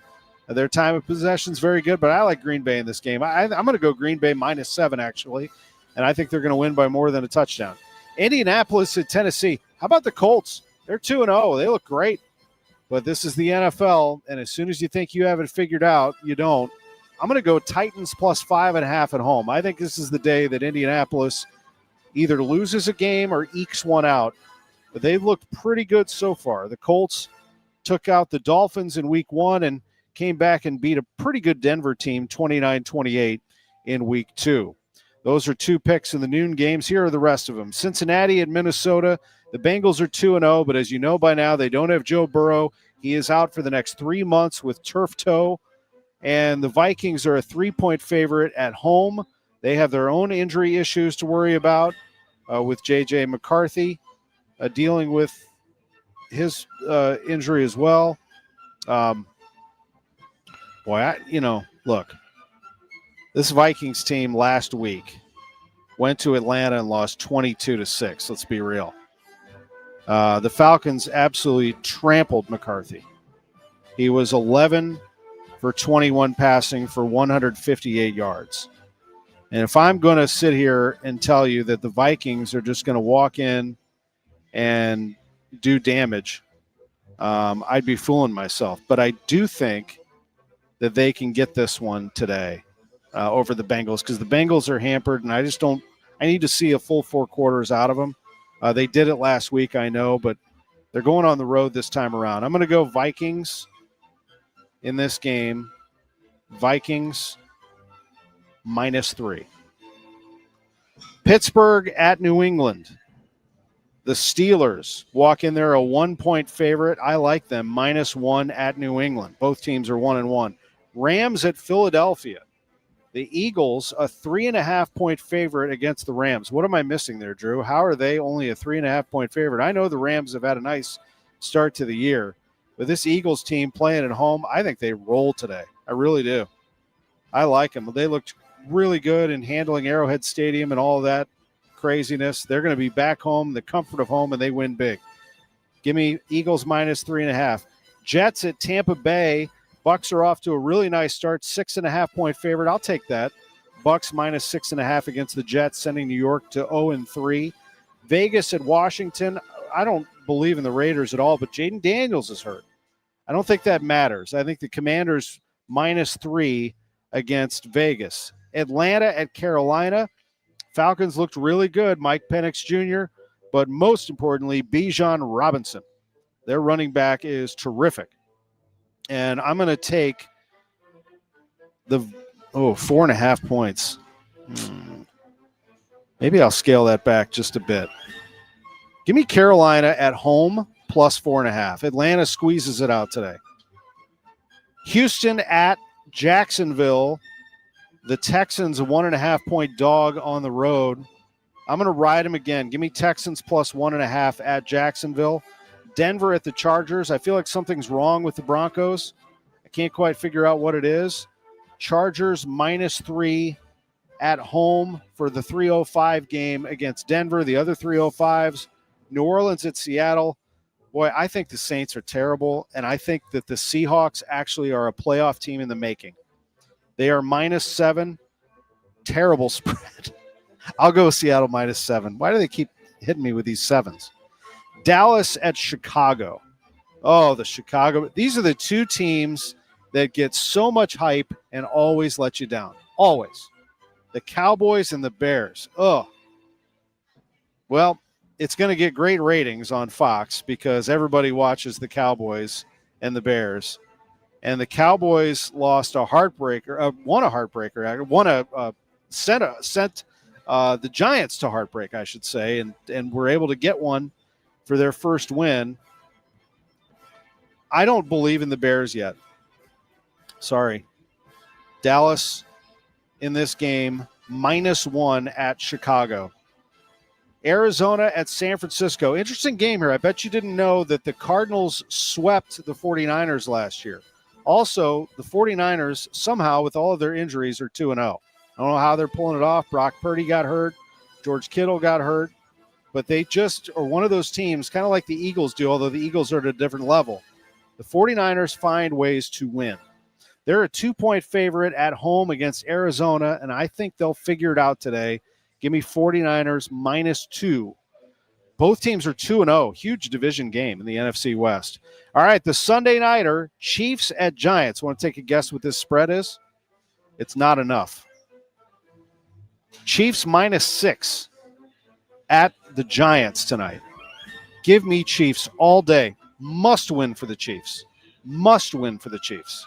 Their time of possession is very good, but I like Green Bay in this game. I'm going to go Green Bay -7, actually, and I think they're going to win by more than a touchdown. Indianapolis at Tennessee. How about the Colts? They're 2-0. They look great. But this is the NFL, and as soon as you think you have it figured out, you don't. I'm going to go Titans +5.5 at home. I think this is the day that Indianapolis either loses a game or ekes one out. But they've looked pretty good so far. The Colts took out the Dolphins in week 1 and came back and beat a pretty good Denver team 29-28 in week 2. Those are 2 picks in the noon games. Here are the rest of them. Cincinnati and Minnesota. The Bengals are 2-0, but as you know by now, they don't have Joe Burrow. He is out for the next 3 months with turf toe. And the Vikings are a 3-point favorite at home. They have their own injury issues to worry about with J.J. McCarthy dealing with his injury as well. Look, this Vikings team last week went to Atlanta and lost 22-6. Let's be real. The Falcons absolutely trampled McCarthy. He was 11 for 21 passing for 158 yards. And if I'm going to sit here and tell you that the Vikings are just going to walk in and do damage, I'd be fooling myself. But I do think that they can get this one today over the Bengals because the Bengals are hampered, and I need to see a full 4 quarters out of them. They did it last week, I know, but they're going on the road this time around. I'm going to go Vikings in this game. Vikings -3. Pittsburgh at New England. The Steelers walk in there a 1-point favorite. I like them. -1 at New England. Both teams are 1-1. Rams at Philadelphia. The Eagles, a 3.5-point favorite against the Rams. What am I missing there, Drew? How are they only a 3.5-point favorite? I know the Rams have had a nice start to the year, but this Eagles team playing at home, I think they roll today. I really do. I like them. They looked really good in handling Arrowhead Stadium and all of that craziness. They're going to be back home, the comfort of home, and they win big. Give me Eagles -3.5. Jets at Tampa Bay. Bucks are off to a really nice start, 6.5-point favorite. I'll take that. Bucks -6.5 against the Jets, sending New York to 0-3. Vegas at Washington. I don't believe in the Raiders at all, but Jaden Daniels is hurt. I don't think that matters. I think the Commanders -3 against Vegas. Atlanta at Carolina. Falcons looked really good, Mike Penix Jr., but most importantly, Bijan Robinson. Their running back is terrific. And I'm going to take the 4.5 points. Maybe I'll scale that back just a bit. Give me Carolina at home +4.5. Atlanta squeezes it out today. Houston at Jacksonville. The Texans a 1.5-point dog on the road. I'm going to ride them again. Give me Texans +1.5 at Jacksonville. Denver at the Chargers. I feel like something's wrong with the Broncos. I can't quite figure out what it is. Chargers -3 at home for the 3:05 game against Denver. The other 3:05s. New Orleans at Seattle. Boy, I think the Saints are terrible, and I think that the Seahawks actually are a playoff team in the making. They are -7. Terrible spread. I'll go Seattle -7. Why do they keep hitting me with these 7s? Dallas at Chicago. Oh, the Chicago. These are the 2 teams that get so much hype and always let you down. Always. The Cowboys and the Bears. Oh. Well, it's going to get great ratings on Fox because everybody watches the Cowboys and the Bears. And the Cowboys lost a heartbreaker, won a heartbreaker, sent the Giants to heartbreak, I should say, and were able to get one for their first win. I don't believe in the Bears yet. Sorry. Dallas in this game, -1 at Chicago. Arizona at San Francisco. Interesting game here. I bet you didn't know that the Cardinals swept the 49ers last year. Also, the 49ers, somehow, with all of their injuries, are 2-0. I don't know how they're pulling it off. Brock Purdy got hurt. George Kittle got hurt. But they just are one of those teams, kind of like the Eagles do, although the Eagles are at a different level. The 49ers find ways to win. They're a 2-point favorite at home against Arizona, and I think they'll figure it out today. Give me 49ers -2. Both teams are 2-0. Huge division game in the NFC West. All right, the Sunday nighter, Chiefs at Giants. Want to take a guess what this spread is? It's not enough. Chiefs -6 at the Giants tonight. Give me Chiefs all day. Must win for the Chiefs. Must win for the Chiefs.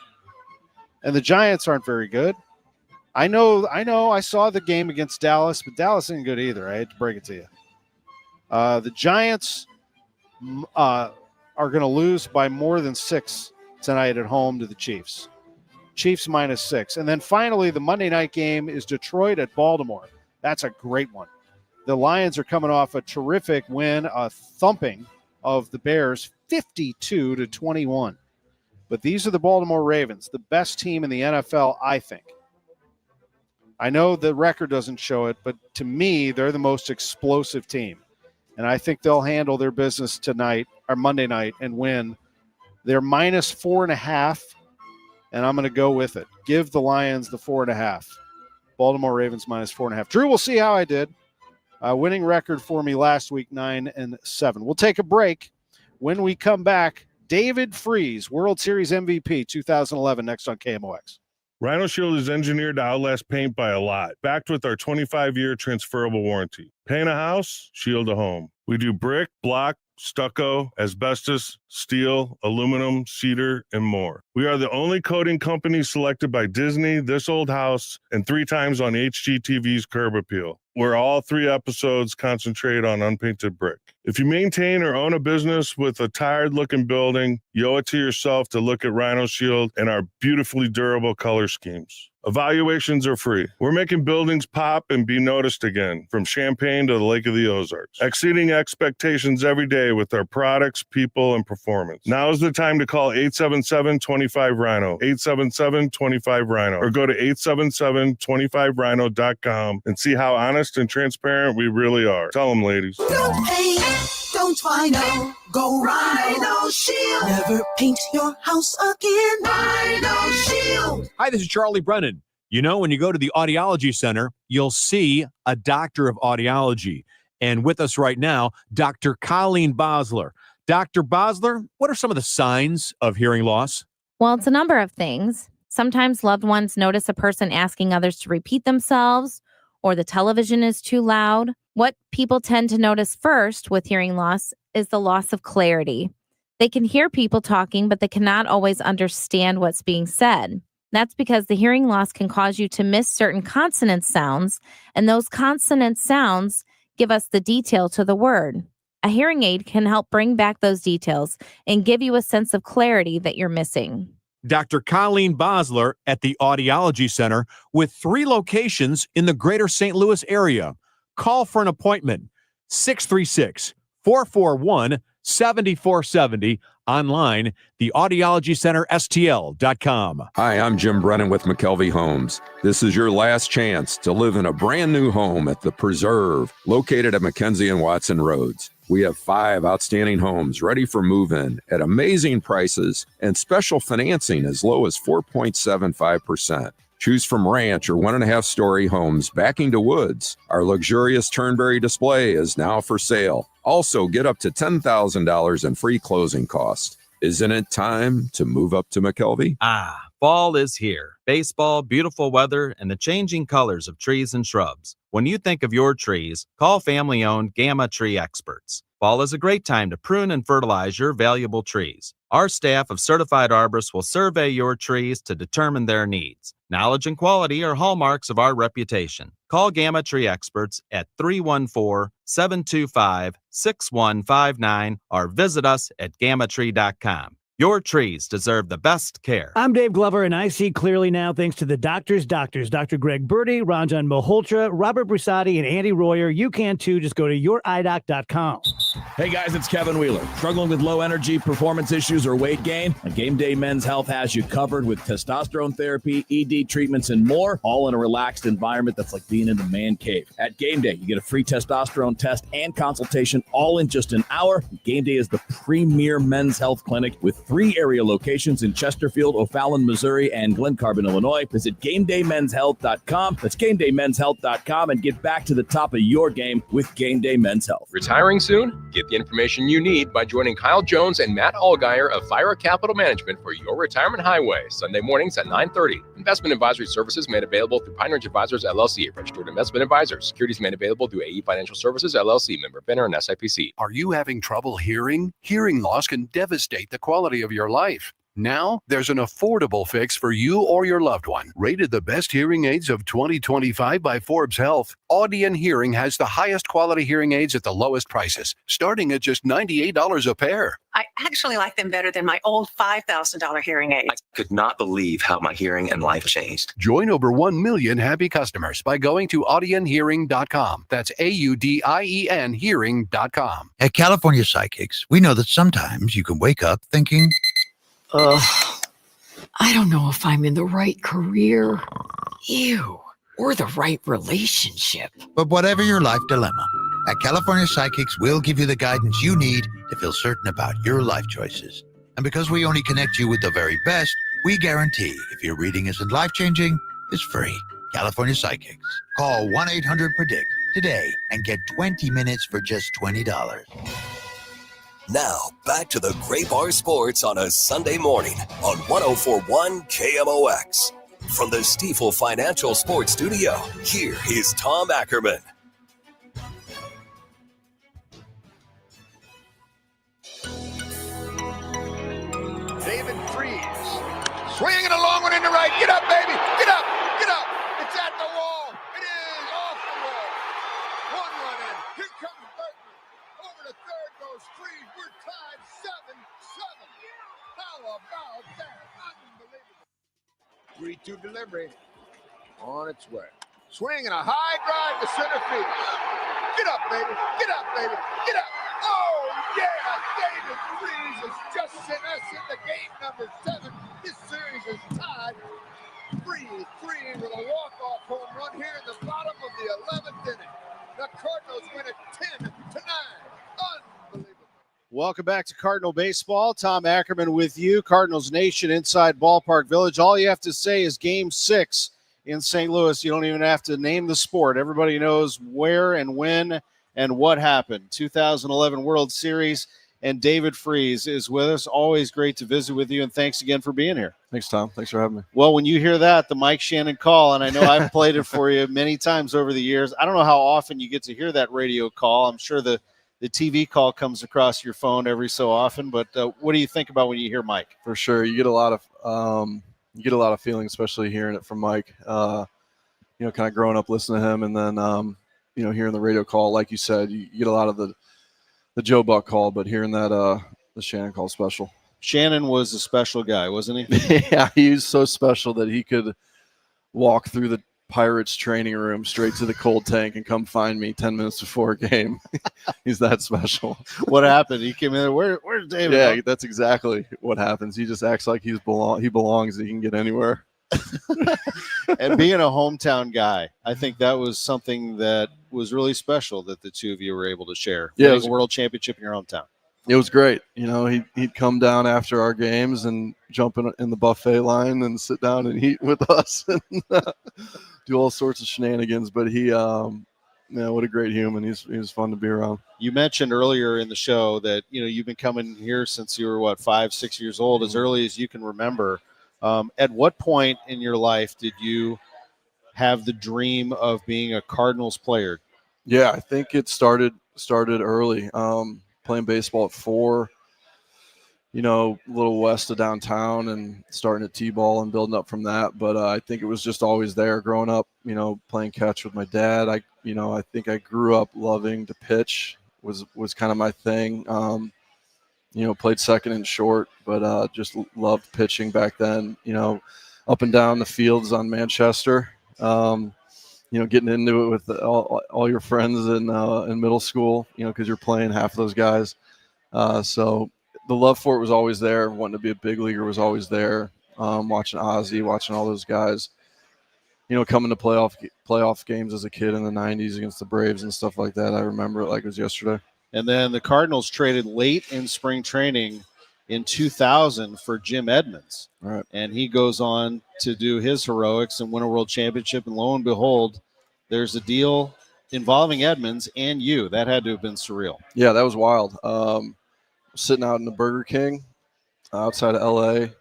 And the Giants aren't very good. I know. I saw the game against Dallas, but Dallas isn't good either. I hate to break it to you. The Giants are going to lose by more than 6 tonight at home to the Chiefs. Chiefs -6. And then finally, the Monday night game is Detroit at Baltimore. That's a great one. The Lions are coming off a terrific win, a thumping of the Bears, 52-21. But these are the Baltimore Ravens, the best team in the NFL, I think. I know the record doesn't show it, but to me, they're the most explosive team. And I think they'll handle their business tonight or Monday night and win. They're -4.5, and I'm going to go with it. Give the Lions the 4.5. Baltimore Ravens -4.5. Drew, we'll see how I did. Winning record for me last week, 9-7. We'll take a break. When we come back, DavidFreese, World Series MVP 2011, next on KMOX. Rhino Shield is engineered to outlast paint by a lot, backed with our 25-year transferable warranty. Paint a house, shield a home. We do brick, block, stucco, asbestos, steel, aluminum, cedar, and more. We are the only coating company selected by Disney, This Old House, and 3 times on HGTV's Curb Appeal, where all 3 episodes concentrate on unpainted brick. If you maintain or own a business with a tired-looking building, you owe it to yourself to look at Rhino Shield and our beautifully durable color schemes. Evaluations are free. We're making buildings pop and be noticed again, from Champaign to the Lake of the Ozarks, exceeding expectations every day with our products, people, and performance. Now is the time to call 877-25-RHINO, 877-25-RHINO, or go to 877-25rhino.com and see how honest and transparent we really are. Tell them, ladies. Don't paint, don't Rhino, go Rhino Shield. Never paint your house again. Rhino Shield. Hi, this is Charlie Brennan. You know, when you go to the Audiology Center, you'll see a doctor of audiology. And with us right now, Dr. Colleen Bosler. Dr. Bosler, what are some of the signs of hearing loss? Well, it's a number of things. Sometimes loved ones notice a person asking others to repeat themselves, or the television is too loud. What people tend to notice first with hearing loss is the loss of clarity. They can hear people talking, but they cannot always understand what's being said. That's because the hearing loss can cause you to miss certain consonant sounds, and those consonant sounds give us the detail to the word. A hearing aid can help bring back those details and give you a sense of clarity that you're missing. Dr. Colleen Bosler at the Audiology Center with 3 locations in the greater St. Louis area. Call for an appointment, 636-441-7470. Online, theaudiologycenterstl.com. Hi, I'm Jim Brennan with McKelvey Homes. This is your last chance to live in a brand new home at The Preserve, located at Mackenzie and Watson Roads. We have 5 outstanding homes ready for move-in at amazing prices and special financing as low as 4.75%. Choose from ranch or 1.5-story homes backing to woods. Our luxurious Turnberry display is now for sale. Also, get up to $10,000 in free closing costs. Isn't it time to move up to McKelvey? Fall is here. Baseball, beautiful weather, and the changing colors of trees and shrubs. When you think of your trees, call family-owned Gamma Tree Experts. Fall is a great time to prune and fertilize your valuable trees. Our staff of certified arborists will survey your trees to determine their needs. Knowledge and quality are hallmarks of our reputation. Call Gamma Tree Experts at 314-725-6159 or visit us at gammatree.com. Your trees deserve the best care. I'm Dave Glover, and I see clearly now thanks to the doctors, Dr. Greg Birdie, Ranjan Malhotra, Robert Brusati, and Andy Royer. You can too. Just go to youridoc.com. Hey guys, it's Kevin Wheeler. Struggling with low energy, performance issues, or weight gain? Game Day Men's Health has you covered with testosterone therapy, ED treatments, and more, all in a relaxed environment that's like being in the man cave. At Game Day, you get a free testosterone test and consultation all in just an hour. Game Day is the premier men's health clinic with 3 area locations in Chesterfield, O'Fallon, Missouri, and Glen Carbon, Illinois. Visit GameDayMen'sHealth.com. That's GameDayMen'sHealth.com and get back to the top of your game with Game Day Men's Health. Retiring soon? Get the information you need by joining Kyle Jones and Matt Allgeier of Fira Capital Management for your retirement highway, Sunday mornings at 9:30. Investment advisory services made available through Pine Ridge Advisors, LLC, registered investment advisors. Securities made available through AE Financial Services, LLC, member FINRA and SIPC. Are you having trouble hearing? Hearing loss can devastate the quality of your life. Now, there's an affordable fix for you or your loved one. Rated the best hearing aids of 2025 by Forbes Health, Audion Hearing has the highest quality hearing aids at the lowest prices, starting at just $98 a pair. I actually like them better than my old $5,000 hearing aids. I could not believe how my hearing and life changed. Join over 1 million happy customers by going to audionhearing.com. That's AUDIEN hearing.com. At California Psychics, we know that sometimes you can wake up thinking, I don't know if I'm in the right career, or the right relationship. but whatever your life dilemma, at California Psychics, we'll give you the guidance you need to feel certain about your life choices. And because we only connect you with the very best, we guarantee if your reading isn't life-changing, it's free. California Psychics. Call 1-800-PREDICT today and get 20 minutes for just $20. Now, back to the Gray Bar Sports on a Sunday morning on 104.1 KMOX. From the Stifel Financial Sports Studio, here is Tom Ackerman. DavidFreese swinging a long one into right. Get up, baby. Get up. Get up. It's at the wall. It is off the wall. One run in. Here comes Bergman. Over to third goes Freese. We're tied 7-7. How about that? Unbelievable. 3-2 delivery. On its way. Swinging a high drive to center field. Get up, baby. Get up, baby. Get up. Oh, yeah. DavidFreese has just sent us into game number 7. This series is tied 3-3 with a walk-off home run here in the bottom of the 11th inning. The Cardinals win it 10-9. Unbelievable. Welcome back to Cardinal Baseball. Tom Ackerman with you. Cardinals Nation inside Ballpark Village. All you have to say is Game 6 in St. Louis. You don't even have to name the sport. Everybody knows where and when and what happened. 2011 World Series, and DavidFreese is with us. Always great to visit with you, and thanks again for being here. Thanks, Tom. Thanks for having me. Well, when you hear that, the Mike Shannon call, and I know I've played it for you many times over the years. I don't know how often you get to hear that radio call. I'm sure the TV call comes across your phone every so often, but what do you think about when you hear Mike? For sure, you get a lot of feeling, especially hearing it from Mike. Kind of growing up listening to him, and then hearing the radio call, like you said, you get a lot of the Joe Buck call, but hearing that the Shannon call special. Shannon was a special guy, wasn't he? Yeah, he was so special that he could walk through the Pirates training room straight to the cold tank and come find me 10 minutes before a game. He's that special. What happened? He came in. Where's David? Yeah, that's exactly what happens. He just acts like he belongs. He can get anywhere. And being a hometown guy, I think that was something that was really special that the two of you were able to share. Yeah, winning a world championship in your hometown. It was great. He'd come down after our games and jump in the buffet line and sit down and eat with us and do all sorts of shenanigans. But what a great human. He was fun to be around. You mentioned earlier in the show that you've been coming here since you were 5-6 years old, as early as you can remember. At what point in your life did you have the dream of being a Cardinals player? Yeah, I think it started early. Playing baseball at 4, a little west of downtown, and starting at T-ball and building up from that. But I think it was just always there growing up, playing catch with my dad. I think I grew up loving to pitch was kind of my thing. Played second and short, but just loved pitching back then, up and down the fields on Manchester, getting into it with all your friends in middle school, because you're playing half of those guys. So the love for it was always there. Wanting to be a big leaguer was always there. Watching Ozzie, watching all those guys, coming to playoff games as a kid in the 90s against the Braves and stuff like that. I remember it like it was yesterday. And then the Cardinals traded late in spring training in 2000 for Jim Edmonds. Right. And he goes on to do his heroics and win a world championship. And lo and behold, there's a deal involving Edmonds and you. That had to have been surreal. Yeah, that was wild. Sitting out in the Burger King outside of L.A.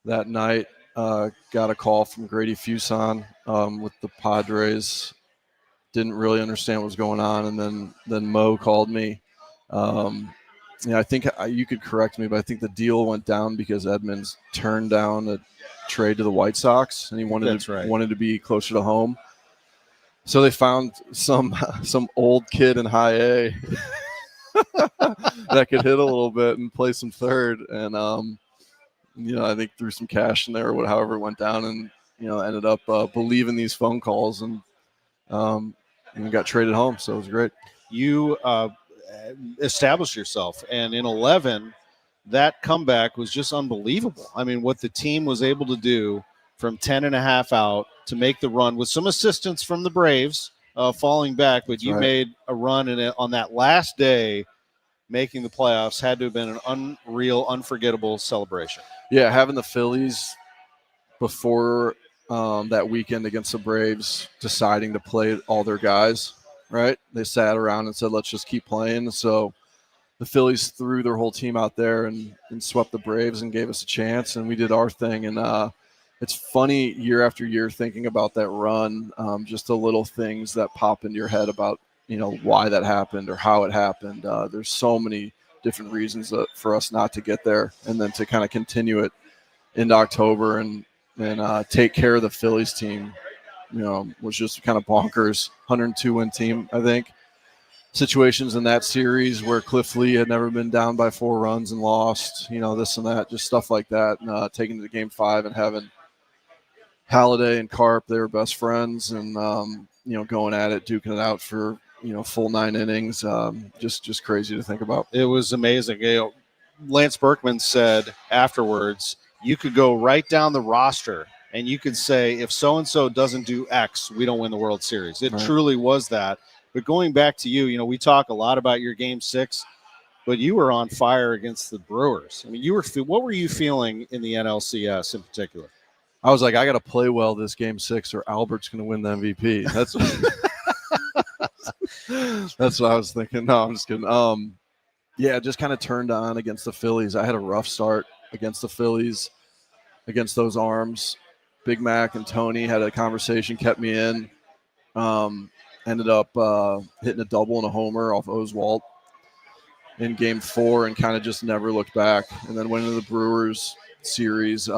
that night, got a call from Grady Fuson with the Padres. Didn't really understand what was going on, and then Mo called me I think you could correct me, but I think the deal went down because Edmonds turned down a trade to the White Sox, and he wanted to be closer to home. So they found some old kid in high A that could hit a little bit and play some third, and I think threw some cash in there or however it went down, and ended up believing these phone calls and got traded home. So it was great. You established yourself, and in 11, that comeback was just unbelievable. I mean, what the team was able to do from 10.5 out to make the run with some assistance from the Braves falling back, but you made a run on that last day, making the playoffs. Had to have been an unreal, unforgettable celebration. Yeah, having the Phillies before that weekend against the Braves deciding to play all their guys, right? They sat around and said, let's just keep playing. So the Phillies threw their whole team out there and swept the Braves and gave us a chance, and we did our thing. And it's funny year after year thinking about that run, just the little things that pop into your head about, why that happened or how it happened. There's so many different reasons for us not to get there, and then to kind of continue it into October and take care of the Phillies team, was just kind of bonkers. 102-win team, I think. Situations in that series where Cliff Lee had never been down by 4 runs and lost, this and that, just stuff like that. And taking it to Game 5 and having Halladay and Carp, they were best friends, and going at it, duking it out for full 9 innings. Just crazy to think about. It was amazing. Lance Berkman said afterwards, you could go right down the roster and you could say, if so-and-so doesn't do X, we don't win the World Series. It truly was that. But going back to you, we talk a lot about your Game 6, but you were on fire against the Brewers. I mean, what were you feeling in the NLCS in particular? I was like, I got to play well this Game 6 or Albert's going to win the MVP. That's what I was thinking. No, I'm just kidding. Just kind of turned on against the Phillies. I had a rough start against the Phillies, against those arms. Big Mac and Tony had a conversation, kept me in. Ended up hitting a double and a homer off Oswalt in Game 4 and kind of just never looked back. And then went into the Brewers series,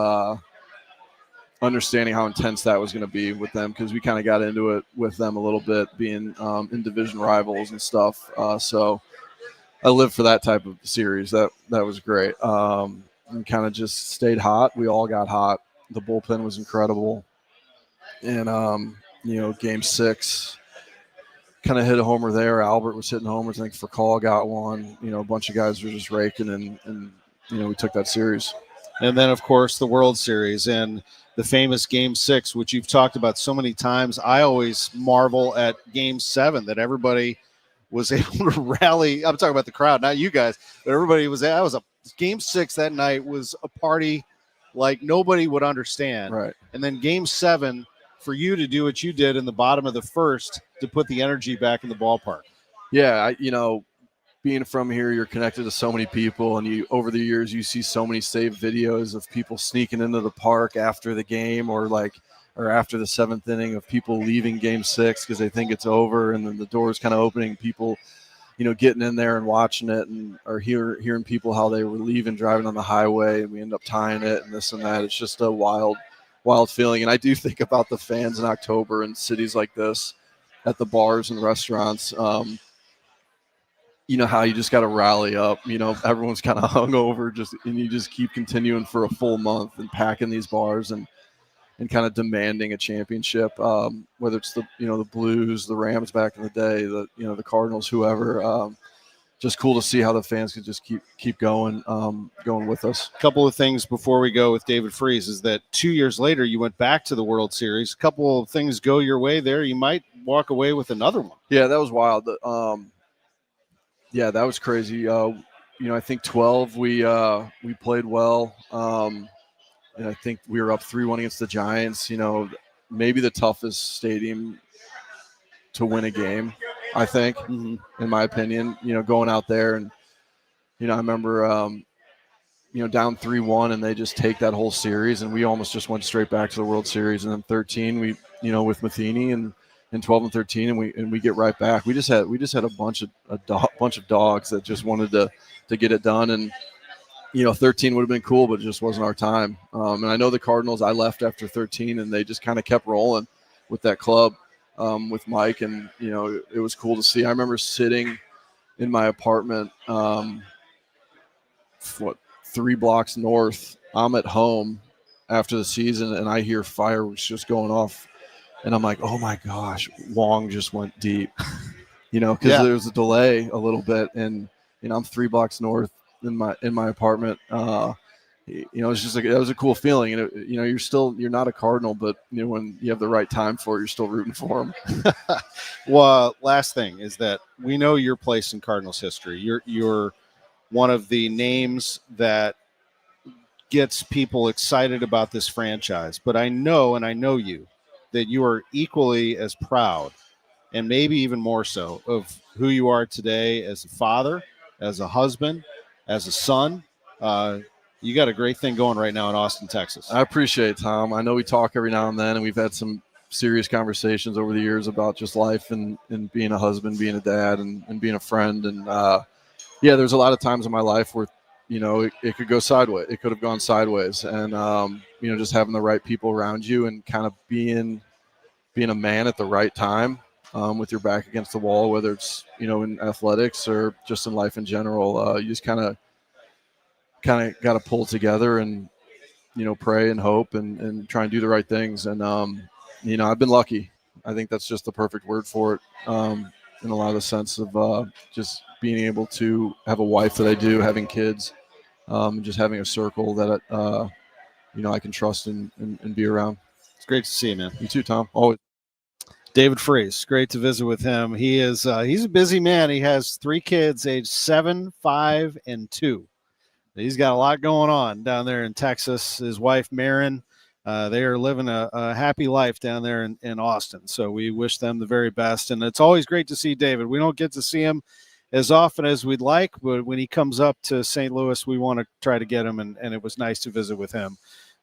understanding how intense that was going to be with them, because we kind of got into it with them a little bit, being in division rivals and stuff. So I lived for that type of series. That was great. And kind of just stayed hot. We all got hot. The bullpen was incredible. And, Game 6, kind of hit a homer there. Albert was hitting homers. I think Furcal got one. A bunch of guys were just raking, and we took that series. And then, of course, the World Series and the famous Game 6, which you've talked about so many times. I always marvel at Game 7 that everybody was able to rally. I'm talking about the crowd, not you guys, but everybody was there. Game 6 that night was a party like nobody would understand. Right. And then Game 7, for you to do what you did in the bottom of the first to put the energy back in the ballpark. Yeah, being from here, you're connected to so many people, and over the years you see so many saved videos of people sneaking into the park after the game or after the 7th inning, of people leaving Game 6 because they think it's over, and then the doors kind of opening, people getting in there and watching it, and or hearing people how they were leaving, driving on the highway, and we end up tying it and this and that. It's just a wild feeling. And I do think about the fans in October in cities like this at the bars and restaurants. How you just got to rally up. Everyone's kind of hungover, and you just keep continuing for a full month and packing these bars and kind of demanding a championship. Whether it's the Blues, the Rams back in the day, the Cardinals, whoever. Just cool to see how the fans can just keep going with us. A couple of things before we go with David-Freese is that 2 years later you went back to the World Series. A couple of things go your way there. You might walk away with another one. Yeah, that was wild. That was crazy. I think 12 we played well. And I think we were up 3-1 against the Giants. Maybe the toughest stadium to win a game, I think, in my opinion. Going out there and, I remember, down 3-1 and they just take that whole series, and we almost just went straight back to the World Series. And then 13, we, with Matheny, and in 12 and 13, and we get right back. We just had a bunch of dogs that just wanted to get it done. And 13 would have been cool, but it just wasn't our time. And I know the Cardinals, I left after 13, and they just kind of kept rolling with that club with Mike. And, it was cool to see. I remember sitting in my apartment, 3 blocks north. I'm at home after the season, and I hear fireworks just going off. And I'm like, oh, my gosh, Wong just went deep, because there was a delay a little bit. And, I'm 3 blocks north in my apartment. It's just like, that was a cool feeling. And you're not a Cardinal, but when you have the right time for it, you're still rooting for them. Well, last thing is that we know your place in Cardinals history. You're one of the names that gets people excited about this franchise. But I know you, that you are equally as proud, and maybe even more so, of who you are today as a father, as a husband, as a son. You got a great thing going right now in Austin, Texas. I appreciate it, Tom. I know we talk every now and then, and we've had some serious conversations over the years about just life and being a husband, being a dad, and being a friend. And there's a lot of times in my life where it could go sideways. It could have gone sideways. And just having the right people around you and kind of being a man at the right time, with your back against the wall, whether it's in athletics or just in life in general, you just kind of got to pull together and pray and hope and try and do the right things. And I've been lucky. I think that's just the perfect word for it, in a lot of the sense of just being able to have a wife that I do, having kids, just having a circle that I can trust and be around. It's great to see you, man. You too, Tom. Always. DavidFreese, great to visit with him. He is he's a busy man. He has 3 kids, age 7, 5, and 2. He's got a lot going on down there in Texas. His wife, Marin, they are living a happy life down there in Austin. So we wish them the very best. And it's always great to see David. We don't get to see him as often as we'd like, but when he comes up to St. Louis, we want to try to get him, and it was nice to visit with him.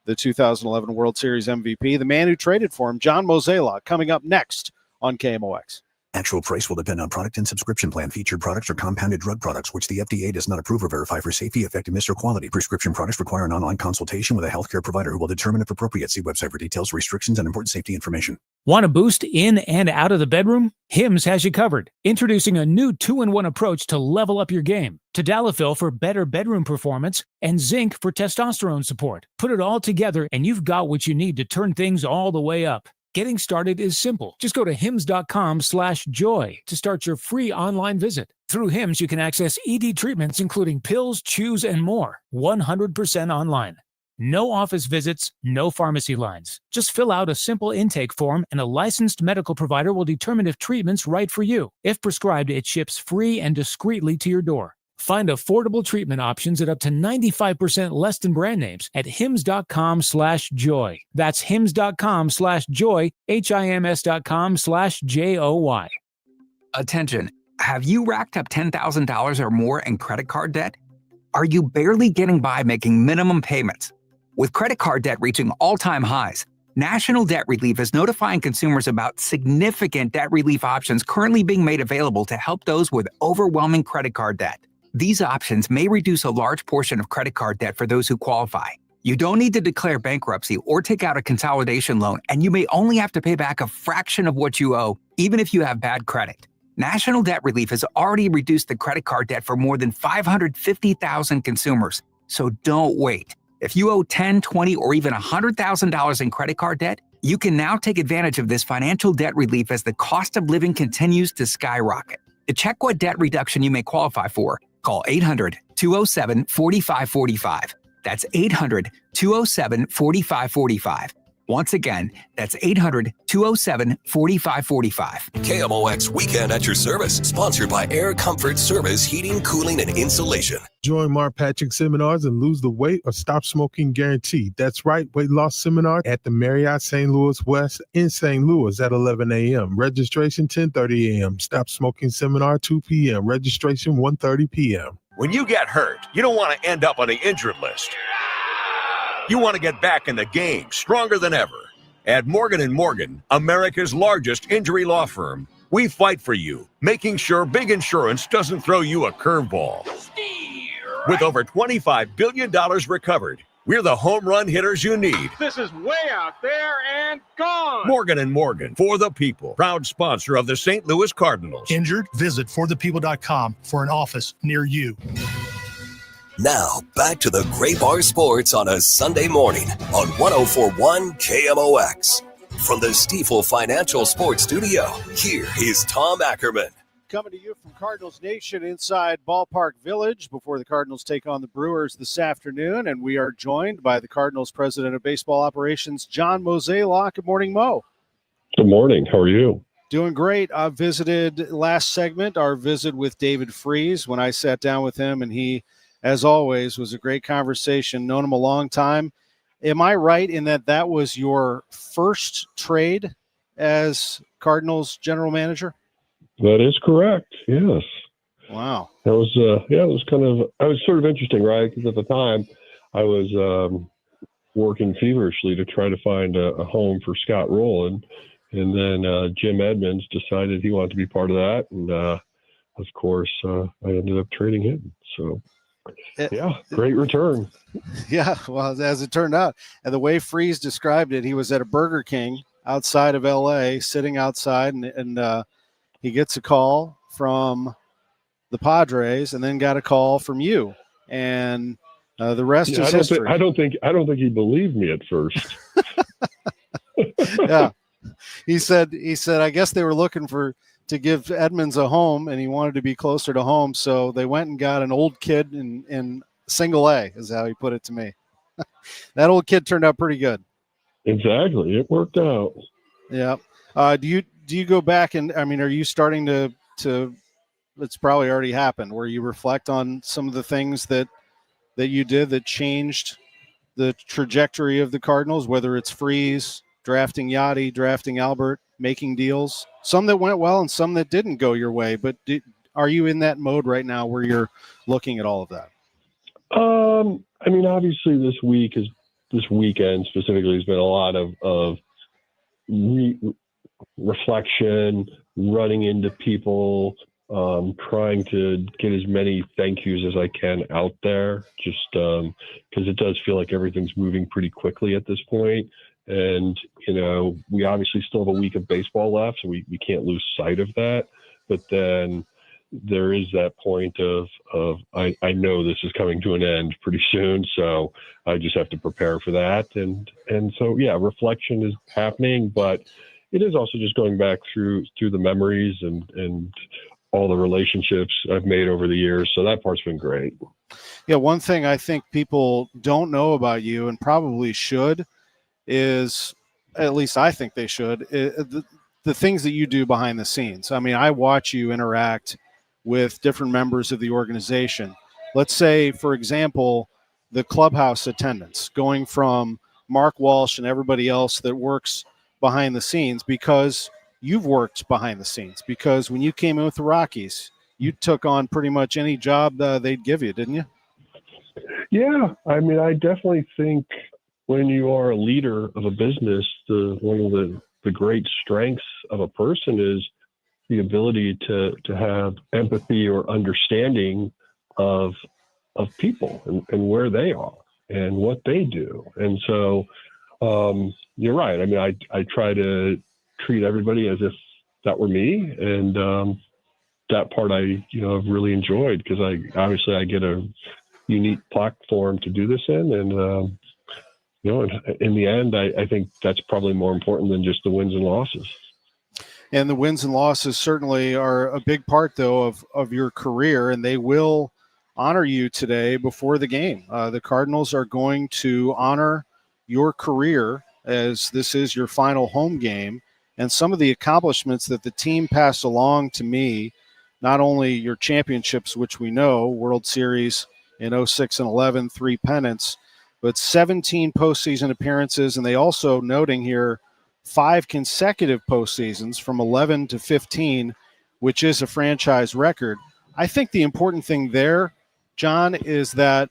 The 2011 World Series MVP, the man who traded for him, John Mozeliak, coming up next on KMOX. Actual price will depend on product and subscription plan. Featured products are compounded drug products, which the FDA does not approve or verify for safety, effectiveness, or quality. Prescription products require an online consultation with a healthcare provider who will determine if appropriate. See website for details, restrictions, and important safety information. Want a boost in and out of the bedroom? Hims has you covered. Introducing a new 2-in-1 approach to level up your game. Tadalafil for better bedroom performance and zinc for testosterone support. Put it all together and you've got what you need to turn things all the way up. Getting started is simple. Just go to hims.com/joy to start your free online visit. Through Hims, you can access ED treatments, including pills, chews, and more, 100% online. No office visits, no pharmacy lines. Just fill out a simple intake form and a licensed medical provider will determine if treatment's right for you. If prescribed, it ships free and discreetly to your door. Find affordable treatment options at up to 95% less than brand names at hims.com/joy. That's hims.com/joy, HIMS.com/JOY. Attention. Have you racked up $10,000 or more in credit card debt? Are you barely getting by making minimum payments? With credit card debt reaching all-time highs, National Debt Relief is notifying consumers about significant debt relief options currently being made available to help those with overwhelming credit card debt. These options may reduce a large portion of credit card debt for those who qualify. You don't need to declare bankruptcy or take out a consolidation loan, and you may only have to pay back a fraction of what you owe, even if you have bad credit. National Debt Relief has already reduced the credit card debt for more than 550,000 consumers, so don't wait. If you owe $10,000, $20,000, or even $100,000 in credit card debt, you can now take advantage of this financial debt relief as the cost of living continues to skyrocket. To check what debt reduction you may qualify for, call 800-207-4545. That's 800-207-4545. Once again, that's 800-207-4545. KMOX Weekend at your service, sponsored by Air Comfort Service Heating, Cooling, and Insulation. Join Mark Patrick seminars and lose the weight or stop smoking guaranteed. That's right, weight loss seminar at the Marriott St. Louis West in St. Louis at 11 a.m. Registration 10:30 a.m. Stop smoking seminar 2 p.m. Registration 1:30 p.m. When you get hurt, you don't want to end up on the injured list. You want to get back in the game stronger than ever. At Morgan & Morgan, America's largest injury law firm, we fight for you, making sure big insurance doesn't throw you a curveball. With over $25 billion recovered, we're the home run hitters you need. This is way out there and gone. Morgan & Morgan, for the people. Proud sponsor of the St. Louis Cardinals. Injured? Visit forthepeople.com for an office near you. Now, back to the Gray Bar Sports on a Sunday morning on 104.1 KMOX. From the Stifel Financial Sports Studio, here is Tom Ackerman. Coming to you from Cardinals Nation inside Ballpark Village before the Cardinals take on the Brewers this afternoon. And we are joined by the Cardinals President of Baseball Operations, John Mozeliak. Good morning, Mo. Good morning. How are you? Doing great. I visited last segment, our visit with DavidFreese, when I sat down with him, and he, as always, was a great conversation. Known him a long time. Am I right in that was your first trade as Cardinals general manager? That is correct. Yes. Wow. That was it was sort of interesting, right? Because at the time I was working feverishly to try to find a home for Scott Rowland, and then Jim Edmonds decided he wanted to be part of that, and of course I ended up trading him. So yeah, great return. Yeah, well, as it turned out, and the way Freese described it, he was at a Burger King outside of L.A., sitting outside, and he gets a call from the Padres, and then got a call from you, and the rest is history. I don't think he believed me at first. Yeah, he said, I guess they were looking to give Edmonds a home, and he wanted to be closer to home, so they went and got an old kid in single A, is how he put it to me. That old kid turned out pretty good. Exactly, it worked out. Yeah. Do you go back and, I mean, are you starting to it's probably already happened, where you reflect on some of the things that you did that changed the trajectory of the Cardinals, whether it's Freese, drafting Yachty, drafting Albert, making deals, some that went well and some that didn't go your way, but are you in that mode right now where you're looking at all of that? I mean, obviously this weekend specifically has been a lot of reflection, running into people, trying to get as many thank yous as I can out there, just because it does feel like everything's moving pretty quickly at this point. And, we obviously still have a week of baseball left, so we can't lose sight of that. But then there is that point of I know this is coming to an end pretty soon, so I just have to prepare for that. And so, yeah, reflection is happening, but it is also just going back through the memories and all the relationships I've made over the years. So that part's been great. Yeah, one thing I think people don't know about you, and probably should, is, at least I think they should, the things that you do behind the scenes. I mean, I watch you interact with different members of the organization. Let's say, for example, the clubhouse attendance, going from Mark Walsh and everybody else that works behind the scenes, because you've worked behind the scenes, because when you came in with the Rockies, you took on pretty much any job they'd give you, didn't you? Yeah, I mean, I definitely think when you are a leader of a business, one of the great strengths of a person is the ability to have empathy or understanding of people and where they are and what they do. And so you're right. I mean, I try to treat everybody as if that were me, and that part I've really enjoyed, because I get a unique platform to do this in, and in the end, I think that's probably more important than just the wins and losses. And the wins and losses certainly are a big part, though, of your career, and they will honor you today before the game. The Cardinals are going to honor your career, as this is your final home game, and some of the accomplishments that the team passed along to me, not only your championships, which we know, World Series in 06 and 11, 3 pennants, but 17 postseason appearances, and they also noting here 5 consecutive postseasons from 11 to 15, which is a franchise record. I think the important thing there, John, is that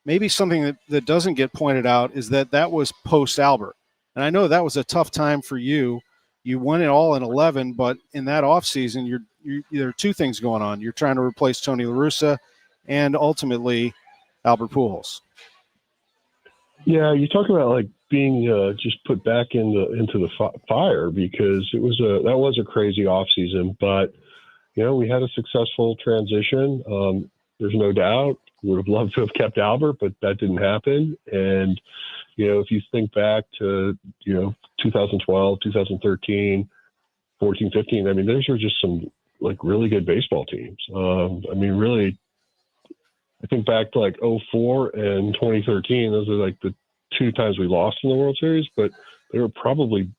maybe something that doesn't get pointed out is that was post-Albert. And I know that was a tough time for you. You won it all in 11, but in that offseason, there are two things going on. You're trying to replace Tony La Russa and ultimately Albert Pujols. Yeah, you talk about like being just put back into the fire, because that was a crazy offseason, but we had a successful transition. There's no doubt. Would have loved to have kept Albert, but that didn't happen. And if you think back to 2012, 2013, 14, 15, I mean, those were just some like really good baseball teams. I mean, really, I think back to like 2004 and 2013. Those are like the two times we lost in the World Series, but they were probably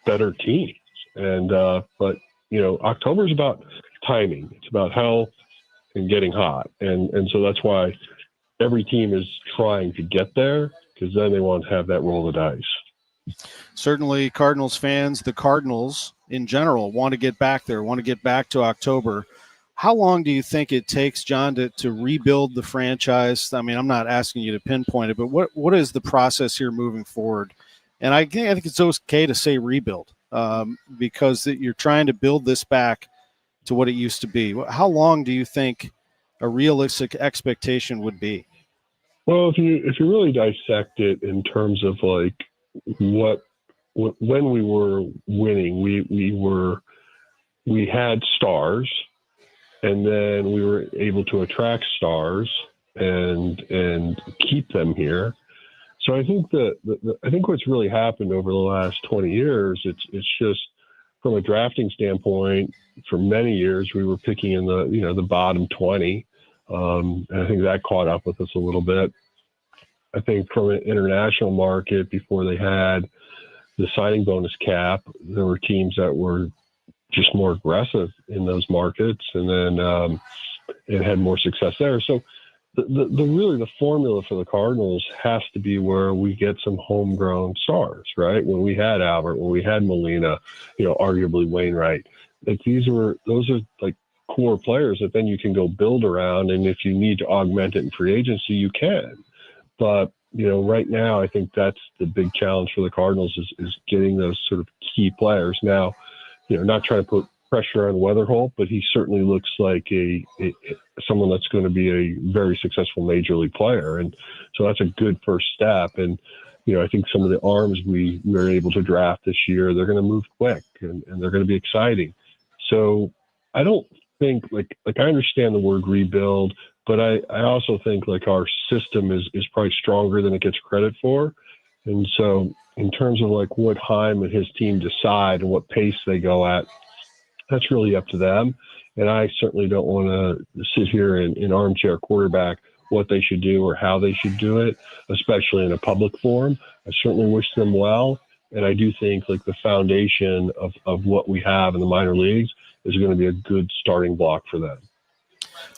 better teams. And but October is about timing. It's about health and getting hot, and so that's why every team is trying to get there, because then they want to have that roll of the dice. Certainly, Cardinals fans, the Cardinals in general, want to get back there, want to get back to October. How long do you think it takes, John, to rebuild the franchise? I mean, I'm not asking you to pinpoint it, but what is the process here moving forward? And I think it's okay to say rebuild, because you're trying to build this back to what it used to be. How long do you think a realistic expectation would be? Well, if you really dissect it in terms of like when we were winning, we had stars, and then we were able to attract stars and keep them here. So I think I think what's really happened over the last 20 years, it's just from a drafting standpoint. For many years, we were picking in the bottom 20. And I think that caught up with us a little bit. I think from an international market, before they had the signing bonus cap, there were teams that were just more aggressive in those markets, and then it had more success there. So the formula for the Cardinals has to be where we get some homegrown stars, right? When we had Albert, when we had Molina, arguably Wainwright, those are like core players that then you can go build around. And if you need to augment it in free agency, you can. But, right now, I think that's the big challenge for the Cardinals is getting those sort of key players. Now, not trying to put pressure on Weatherholt, but he certainly looks like someone that's going to be a very successful major league player. And so that's a good first step. And, I think some of the arms we were able to draft this year, they're going to move quick and they're going to be exciting. So I don't think like I understand the word rebuild, but I also think like our system is probably stronger than it gets credit for. And so in terms of like what Heim and his team decide and what pace they go at, that's really up to them. And I certainly don't want to sit here and armchair quarterback what they should do or how they should do it, especially in a public forum. I certainly wish them well. And I do think like the foundation of what we have in the minor leagues is going to be a good starting block for them.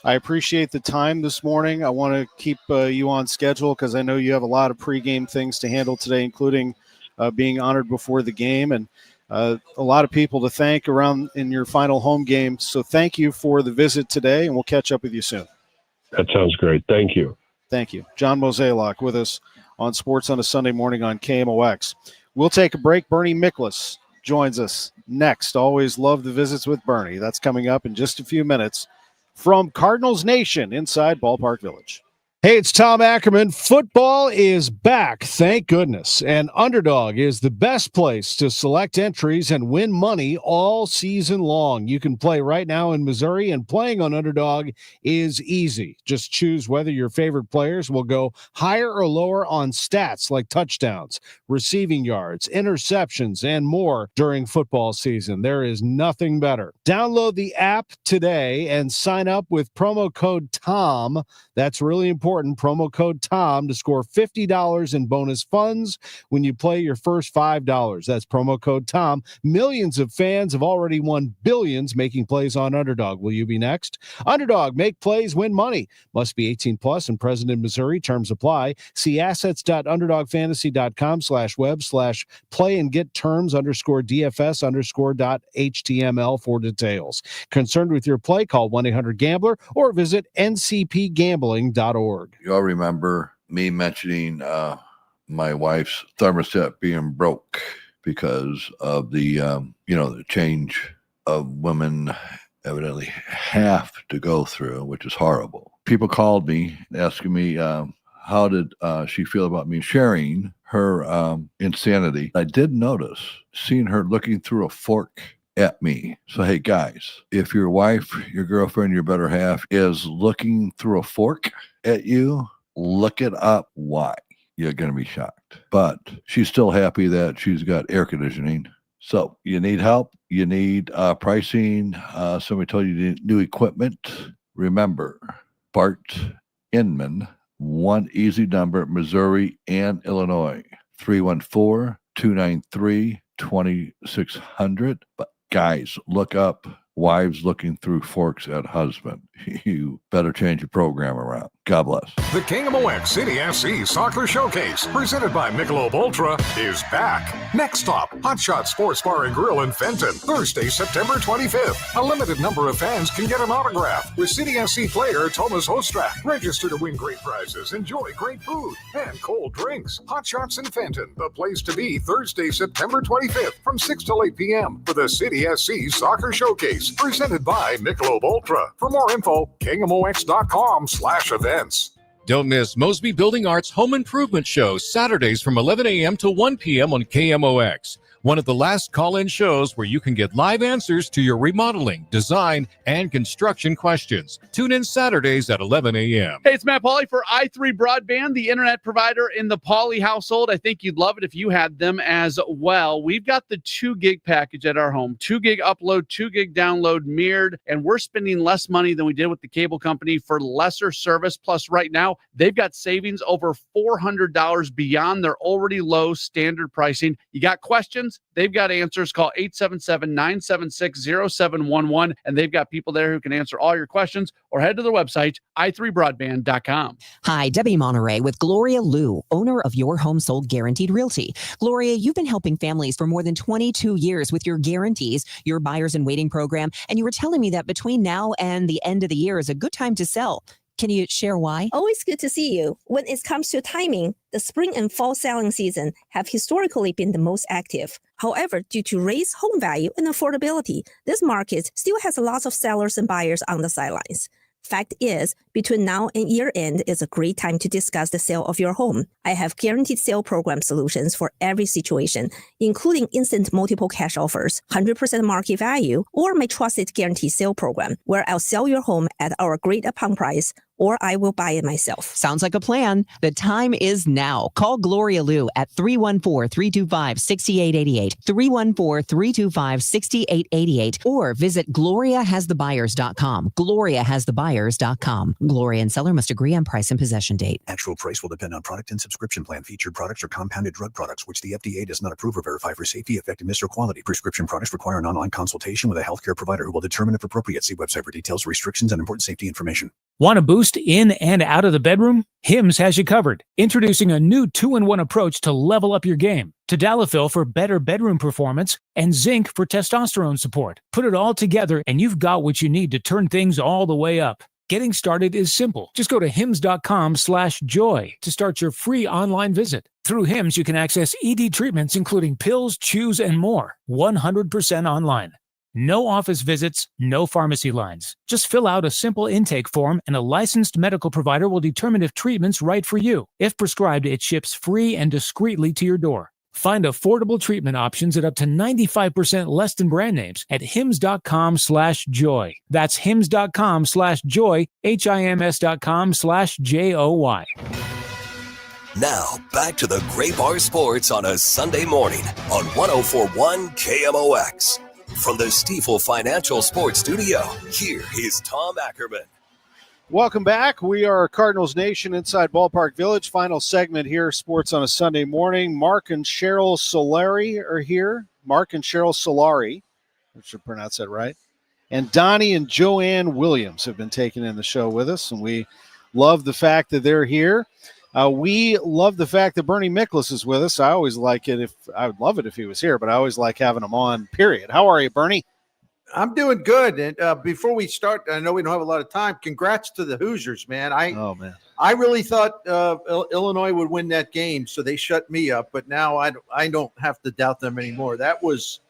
I appreciate the time this morning. I want to keep you on schedule because I know you have a lot of pregame things to handle today, including being honored before the game, and a lot of people to thank around in your final home game. So thank you for the visit today, and we'll catch up with you soon. That sounds great. Thank you. Thank you. John Mozeliak with us on Sports on a Sunday Morning on KMOX. We'll take a break. Bernie Miklasz joins us next. Always love the visits with Bernie. That's coming up in just a few minutes from Cardinals Nation inside Ballpark Village. Hey, it's Tom Ackerman. Football is back, thank goodness. And Underdog is the best place to select entries and win money all season long. You can play right now in Missouri, and playing on Underdog is easy. Just choose whether your favorite players will go higher or lower on stats like touchdowns, receiving yards, interceptions, and more during football season. There is nothing better. Download the app today and sign up with promo code TOM. That's really important. Promo code TOM to score $50 in bonus funds when you play your first $5. That's promo code TOM. Millions of fans have already won billions making plays on Underdog. Will you be next? Underdog, make plays, win money. Must be 18 plus and present in Missouri. Terms apply. See assets.underdogfantasy.com/web/play and get terms _DFS_.html for details. Concerned with your play? Call 1-800-GAMBLER or visit ncpgambling.org. You all remember me mentioning my wife's thermostat being broke because of the, the change of women evidently have to go through, which is horrible. People called me asking me, how did she feel about me sharing her insanity? I did notice seeing her looking through a fork at me. So, hey, guys, if your wife, your girlfriend, your better half is looking through a fork at you, look it up. Why? You're going to be shocked. But she's still happy that she's got air conditioning. So you need help. You need pricing. Somebody told you you need new equipment. Remember, Bart Inman, one easy number, Missouri and Illinois, 314-293-2600. But guys, look up wives looking through forks at husband. You better change your program around. God bless. The KMOX City SC Soccer Showcase, presented by Michelob Ultra, is back. Next stop, Hot Shot Sports Bar and Grill in Fenton, Thursday, September 25th. A limited number of fans can get an autograph with City SC player Thomas Ostrak. Register to win great prizes, enjoy great food, and cold drinks. Hot Shots in Fenton, the place to be, Thursday, September 25th from 6 till 8 p.m. for the City SC Soccer Showcase, presented by Michelob Ultra. For more info, KMOX.com/events. Don't miss Mosby Building Arts Home Improvement Shows Saturdays from 11 a.m. to 1 p.m. on KMOX. One of the last call-in shows where you can get live answers to your remodeling, design, and construction questions. Tune in Saturdays at 11 a.m. Hey, it's Matt Pauley for i3 Broadband, the internet provider in the Pauley household. I think you'd love it if you had them as well. We've got the 2 gig package at our home, 2 gig upload, 2 gig download mirrored, and we're spending less money than we did with the cable company for lesser service. Plus, right now, they've got savings over $400 beyond their already low standard pricing. You got questions? They've got answers. Call 877-976-0711, and they've got people there who can answer all your questions, or head to their website, i3broadband.com. Hi, Debbie Monterey with Gloria Liu, owner of Your Home Sold Guaranteed Realty. Gloria, you've been helping families for more than 22 years with your guarantees, your buyers in waiting program, and you were telling me that between now and the end of the year is a good time to sell. Can you share why? Always good to see you. When it comes to timing, the spring and fall selling season have historically been the most active. However, due to raised home value and affordability, this market still has lots of sellers and buyers on the sidelines. Fact is, between now and year end is a great time to discuss the sale of your home. I have guaranteed sale program solutions for every situation, including instant multiple cash offers, 100% market value, or my trusted guarantee sale program, where I'll sell your home at our agreed upon price, or I will buy it myself. Sounds like a plan. The time is now. Call Gloria Liu at 314-325-6888, 314-325-6888, or visit GloriaHasTheBuyers.com, GloriaHasTheBuyers.com. Gloria and seller must agree on price and possession date. Actual price will depend on product and subscription plan. Featured products are compounded drug products, which the FDA does not approve or verify for safety, effectiveness, or quality. Prescription products require an online consultation with a healthcare provider who will determine if appropriate. See website for details, restrictions, and important safety information. Want to boost in and out of the bedroom? Hims has you covered. Introducing a new 2-in-1 approach to level up your game. Tadalafil for better bedroom performance and zinc for testosterone support. Put it all together and you've got what you need to turn things all the way up. Getting started is simple. Just go to hims.com/joy to start your free online visit. Through Hims, you can access ED treatments including pills, chews, and more. 100% online. No office visits, no pharmacy lines. Just fill out a simple intake form and a licensed medical provider will determine if treatment's right for you. If prescribed, it ships free and discreetly to your door. Find affordable treatment options at up to 95% less than brand names at hims.com/joy. That's hims.com/joy, HIMS.com/JOY. Now, back to the Gray Bar Sports on a Sunday morning on 104.1 KMOX. From the Stifel Financial Sports Studio, here is Tom Ackerman. Welcome back. We are Cardinals Nation inside Ballpark Village. Final segment here, Sports on a Sunday morning. Mark and Cheryl Solari are here. Mark and Cheryl Solari, I should pronounce that right. And Donnie and Joanne Williams have been taking in the show with us, and we love the fact that they're here. We love the fact that Bernie Miklasz is with us. I always like it I would love it if he was here, but I always like having him on, period. How are you, Bernie? I'm doing good. And before we start, I know we don't have a lot of time. Congrats to the Hoosiers, man. I really thought Illinois would win that game, so they shut me up. But now I don't have to doubt them anymore. That was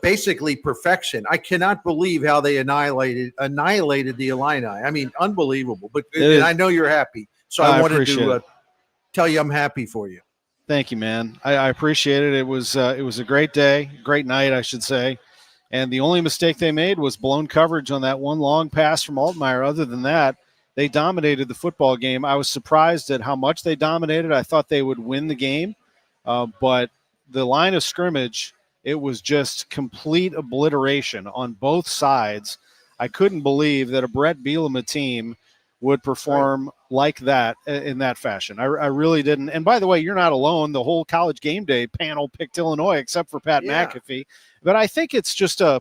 basically perfection. I cannot believe how they annihilated the Illini. I mean, unbelievable. But and I know you're happy, so I wanted to tell you I'm happy for you. Thank you, man. I appreciate it. It was a great day, great night, I should say. And the only mistake they made was blown coverage on that one long pass from Altmaier. Other than that, they dominated the football game. I was surprised at how much they dominated. I thought they would win the game, but the line of scrimmage, it was just complete obliteration on both sides. I couldn't believe that a Brett Bielema team would perform like that in that fashion. I really didn't. And by the way, you're not alone. The whole College Game Day panel picked Illinois except for Pat McAfee. But I think it's just I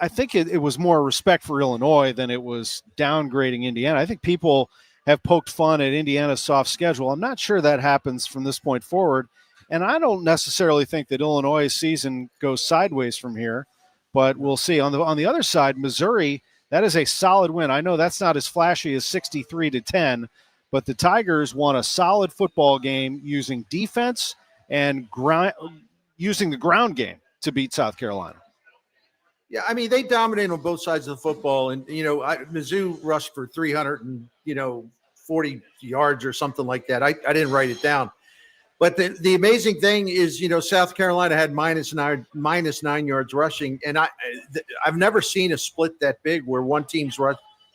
think it was more respect for Illinois than it was downgrading Indiana. I think people have poked fun at Indiana's soft schedule. I'm not sure that happens from this point forward. And I don't necessarily think that Illinois' season goes sideways from here, but we'll see. On the other side, Missouri, that is a solid win. I know that's not as flashy as 63-10, but the Tigers won a solid football game using defense and using the ground game to beat South Carolina. Yeah, I mean, they dominated on both sides of the football. And, Mizzou rushed for 340 yards or something like that. I didn't write it down. But the amazing thing is, South Carolina had minus 9 yards rushing. And I've never seen a split that big where one team's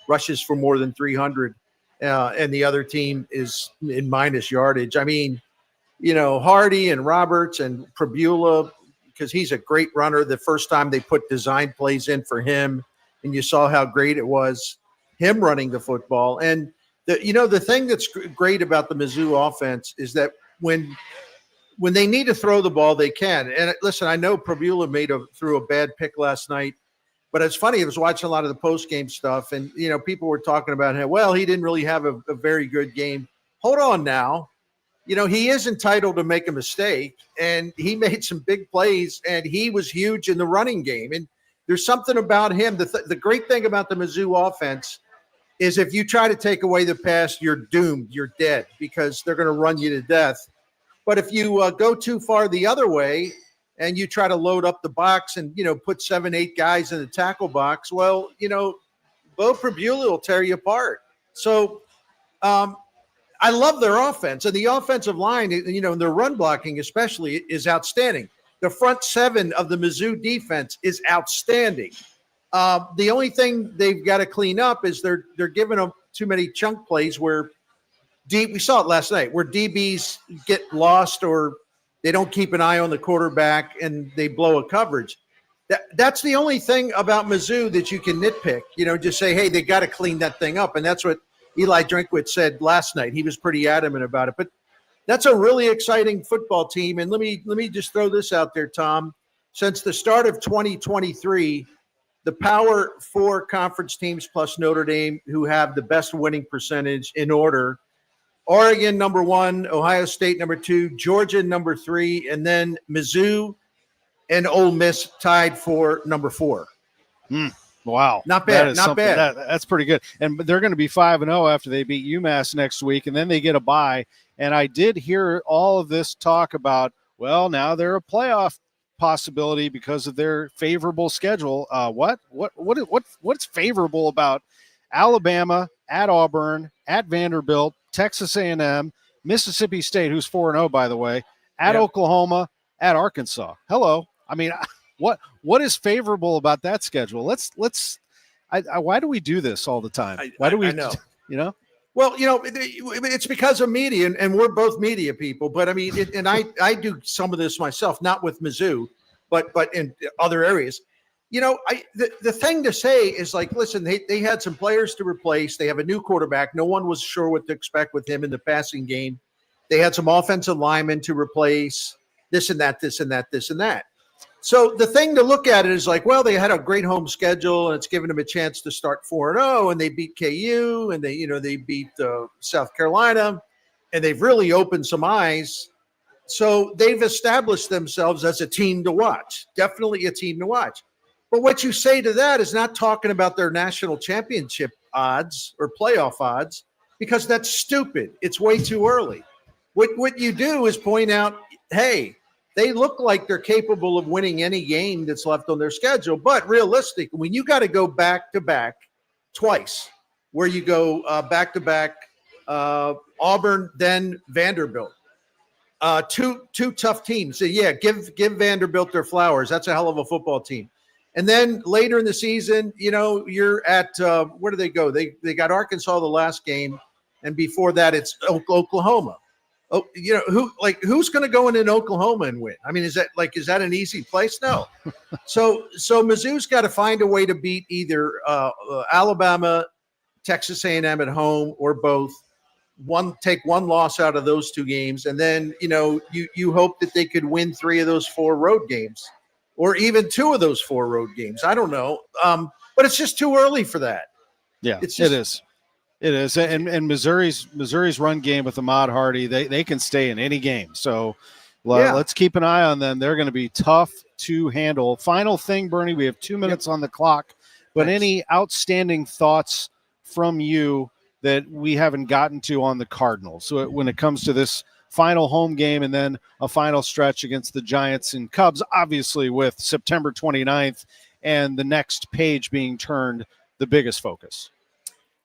rushes for more than 300 and the other team is in minus yardage. I mean, Hardy and Roberts and Prabula, because he's a great runner. The first time they put design plays in for him, and you saw how great it was, him running the football. And, the thing that's great about the Mizzou offense is that when they need to throw the ball, they can. And listen, I know Prabula threw a bad pick last night, but it's funny. I was watching a lot of the post-game stuff, and, people were talking about him. Well, he didn't really have a very good game. Hold on now. He is entitled to make a mistake, and he made some big plays, and he was huge in the running game. And there's something about him. The great thing about the Mizzou offense is if you try to take away the pass, you're doomed. You're dead because they're going to run you to death. But if you go too far the other way and you try to load up the box and, put 7-8 guys in the tackle box, well, Bo Prabula will tear you apart. So, I love their offense, and the offensive line, their run blocking especially is outstanding. The front seven of the Mizzou defense is outstanding. The only thing they've got to clean up is they're giving them too many chunk plays where we saw it last night, where DBs get lost or they don't keep an eye on the quarterback and they blow a coverage. That's the only thing about Mizzou that you can nitpick. Just say, hey, they got to clean that thing up, and that's what Eli Drinkwitz said last night. He was pretty adamant about it. But that's a really exciting football team. And let me just throw this out there, Tom. Since the start of 2023, the Power 4 conference teams plus Notre Dame who have the best winning percentage in order: Oregon number 1, Ohio State number 2, Georgia number 3, and then Mizzou and Ole Miss tied for number 4. Wow. Not bad. Not bad. That's pretty good. And they're going to be 5-0 after they beat UMass next week, and then they get a bye. And I did hear all of this talk about, well, now they're a playoff possibility because of their favorable schedule. What's favorable about Alabama, at Auburn, at Vanderbilt, Texas A&M, Mississippi State, who's 4-0, by the way, at Oklahoma, at Arkansas? Hello. I mean, what is favorable about that schedule? Why do we do this all the time? Why do we, I know. Well, it's because of media, and we're both media people. But I mean, I do some of this myself, not with Mizzou, but in other areas. The thing to say is, like, listen, they had some players to replace. They have a new quarterback. No one was sure what to expect with him in the passing game. They had some offensive linemen to replace, this and that, this and that, this and that. So the thing to look at it is like, well, they had a great home schedule, and it's given them a chance to start 4-0, and they beat KU, and they beat South Carolina, and they've really opened some eyes. So they've established themselves as a team to watch, definitely a team to watch. But what you say to that is not talking about their national championship odds or playoff odds. because that's stupid. It's way too early. What you do is point out, hey, they look like they're capable of winning any game that's left on their schedule. But realistic, when you got to go back-to-back twice, where you go back-to-back Auburn, then Vanderbilt, two tough teams. So yeah, give Vanderbilt their flowers. That's a hell of a football team. And then later in the season, you're at where do they go? They got Arkansas the last game, and before that, it's Oklahoma. Oh, who's going to go in Oklahoma and win? I mean, is that an easy place? No. So Mizzou's got to find a way to beat either Alabama, Texas A&M at home, or both. Take one loss out of those two games, and then you hope that they could win 3 of those 4 road games, or even 2 of those 4 road games. I don't know, but it's just too early for that. Yeah, it is. It is, and Missouri's run game with Ahmad Hardy, they can stay in any game. So let's keep an eye on them. They're going to be tough to handle. Final thing, Bernie, we have 2 minutes on the clock, but any outstanding thoughts from you that we haven't gotten to on the Cardinals? So when it comes to this final home game and then a final stretch against the Giants and Cubs, obviously with September 29th and the next page being turned, the biggest focus.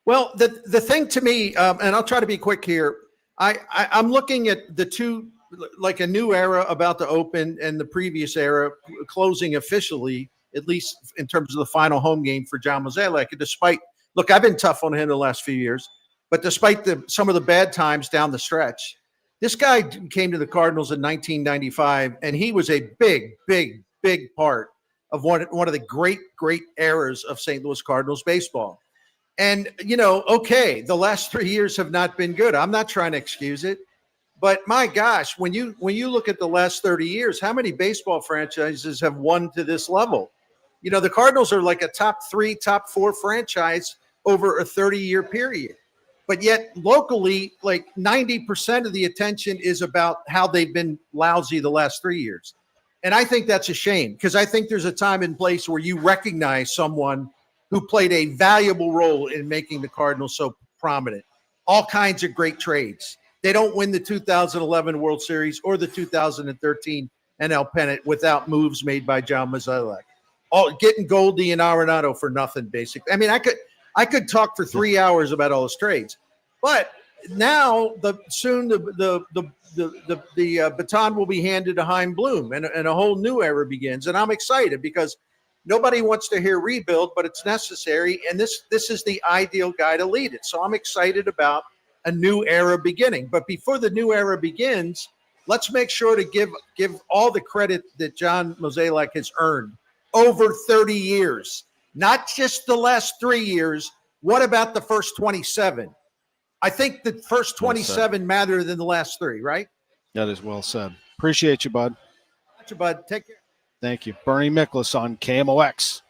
Well, the thing to me, and I'll try to be quick here, I'm looking at the two, like a new era about to open and the previous era closing officially, at least in terms of the final home game for John Mozeliak. Despite, look, I've been tough on him the last few years, but despite some of the bad times down the stretch, this guy came to the Cardinals in 1995, and he was a big part of one of the great eras of St. Louis Cardinals baseball. And, okay, the last 3 years have not been good. I'm not trying to excuse it. But my gosh, when you look at the last 30 years, how many baseball franchises have won to this level? The Cardinals are like a top 3, top 4 franchise over a 30-year period. But yet locally, like 90% of the attention is about how they've been lousy the last 3 years. And I think that's a shame, because I think there's a time and place where you recognize someone who played a valuable role in making the Cardinals so prominent. All kinds of great trades. They don't win the 2011 World Series or the 2013 NL pennant without moves made by John Mozeliak. Getting Goldie and Arenado for nothing, basically. I mean, I could talk for 3 hours about all those trades, but now the baton will be handed to Chaim Bloom, and a whole new era begins. And I'm excited because nobody wants to hear rebuild, but it's necessary. And this is the ideal guy to lead it. So I'm excited about a new era beginning. But before the new era begins, let's make sure to give all the credit that John Mozeliak has earned over 30 years, not just the last 3 years. What about the first 27? I think the first 27 matter than the last 3, right? That is well said. Appreciate you, bud. Got you, bud. Take care. Thank you. Bernie Miklasz on KMOX.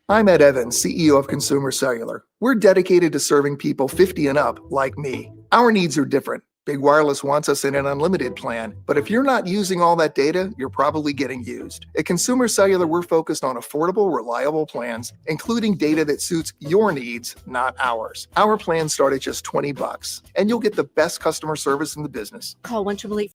I'm Ed Evans, CEO of Consumer Cellular. We're dedicated to serving people 50 and up like me. Our needs are different. Big Wireless wants us in an unlimited plan, but if you're not using all that data, you're probably getting used. At Consumer Cellular, we're focused on affordable, reliable plans, including data that suits your needs, not ours. Our plans start at just $20, and you'll get the best customer service in the business. Call 1-888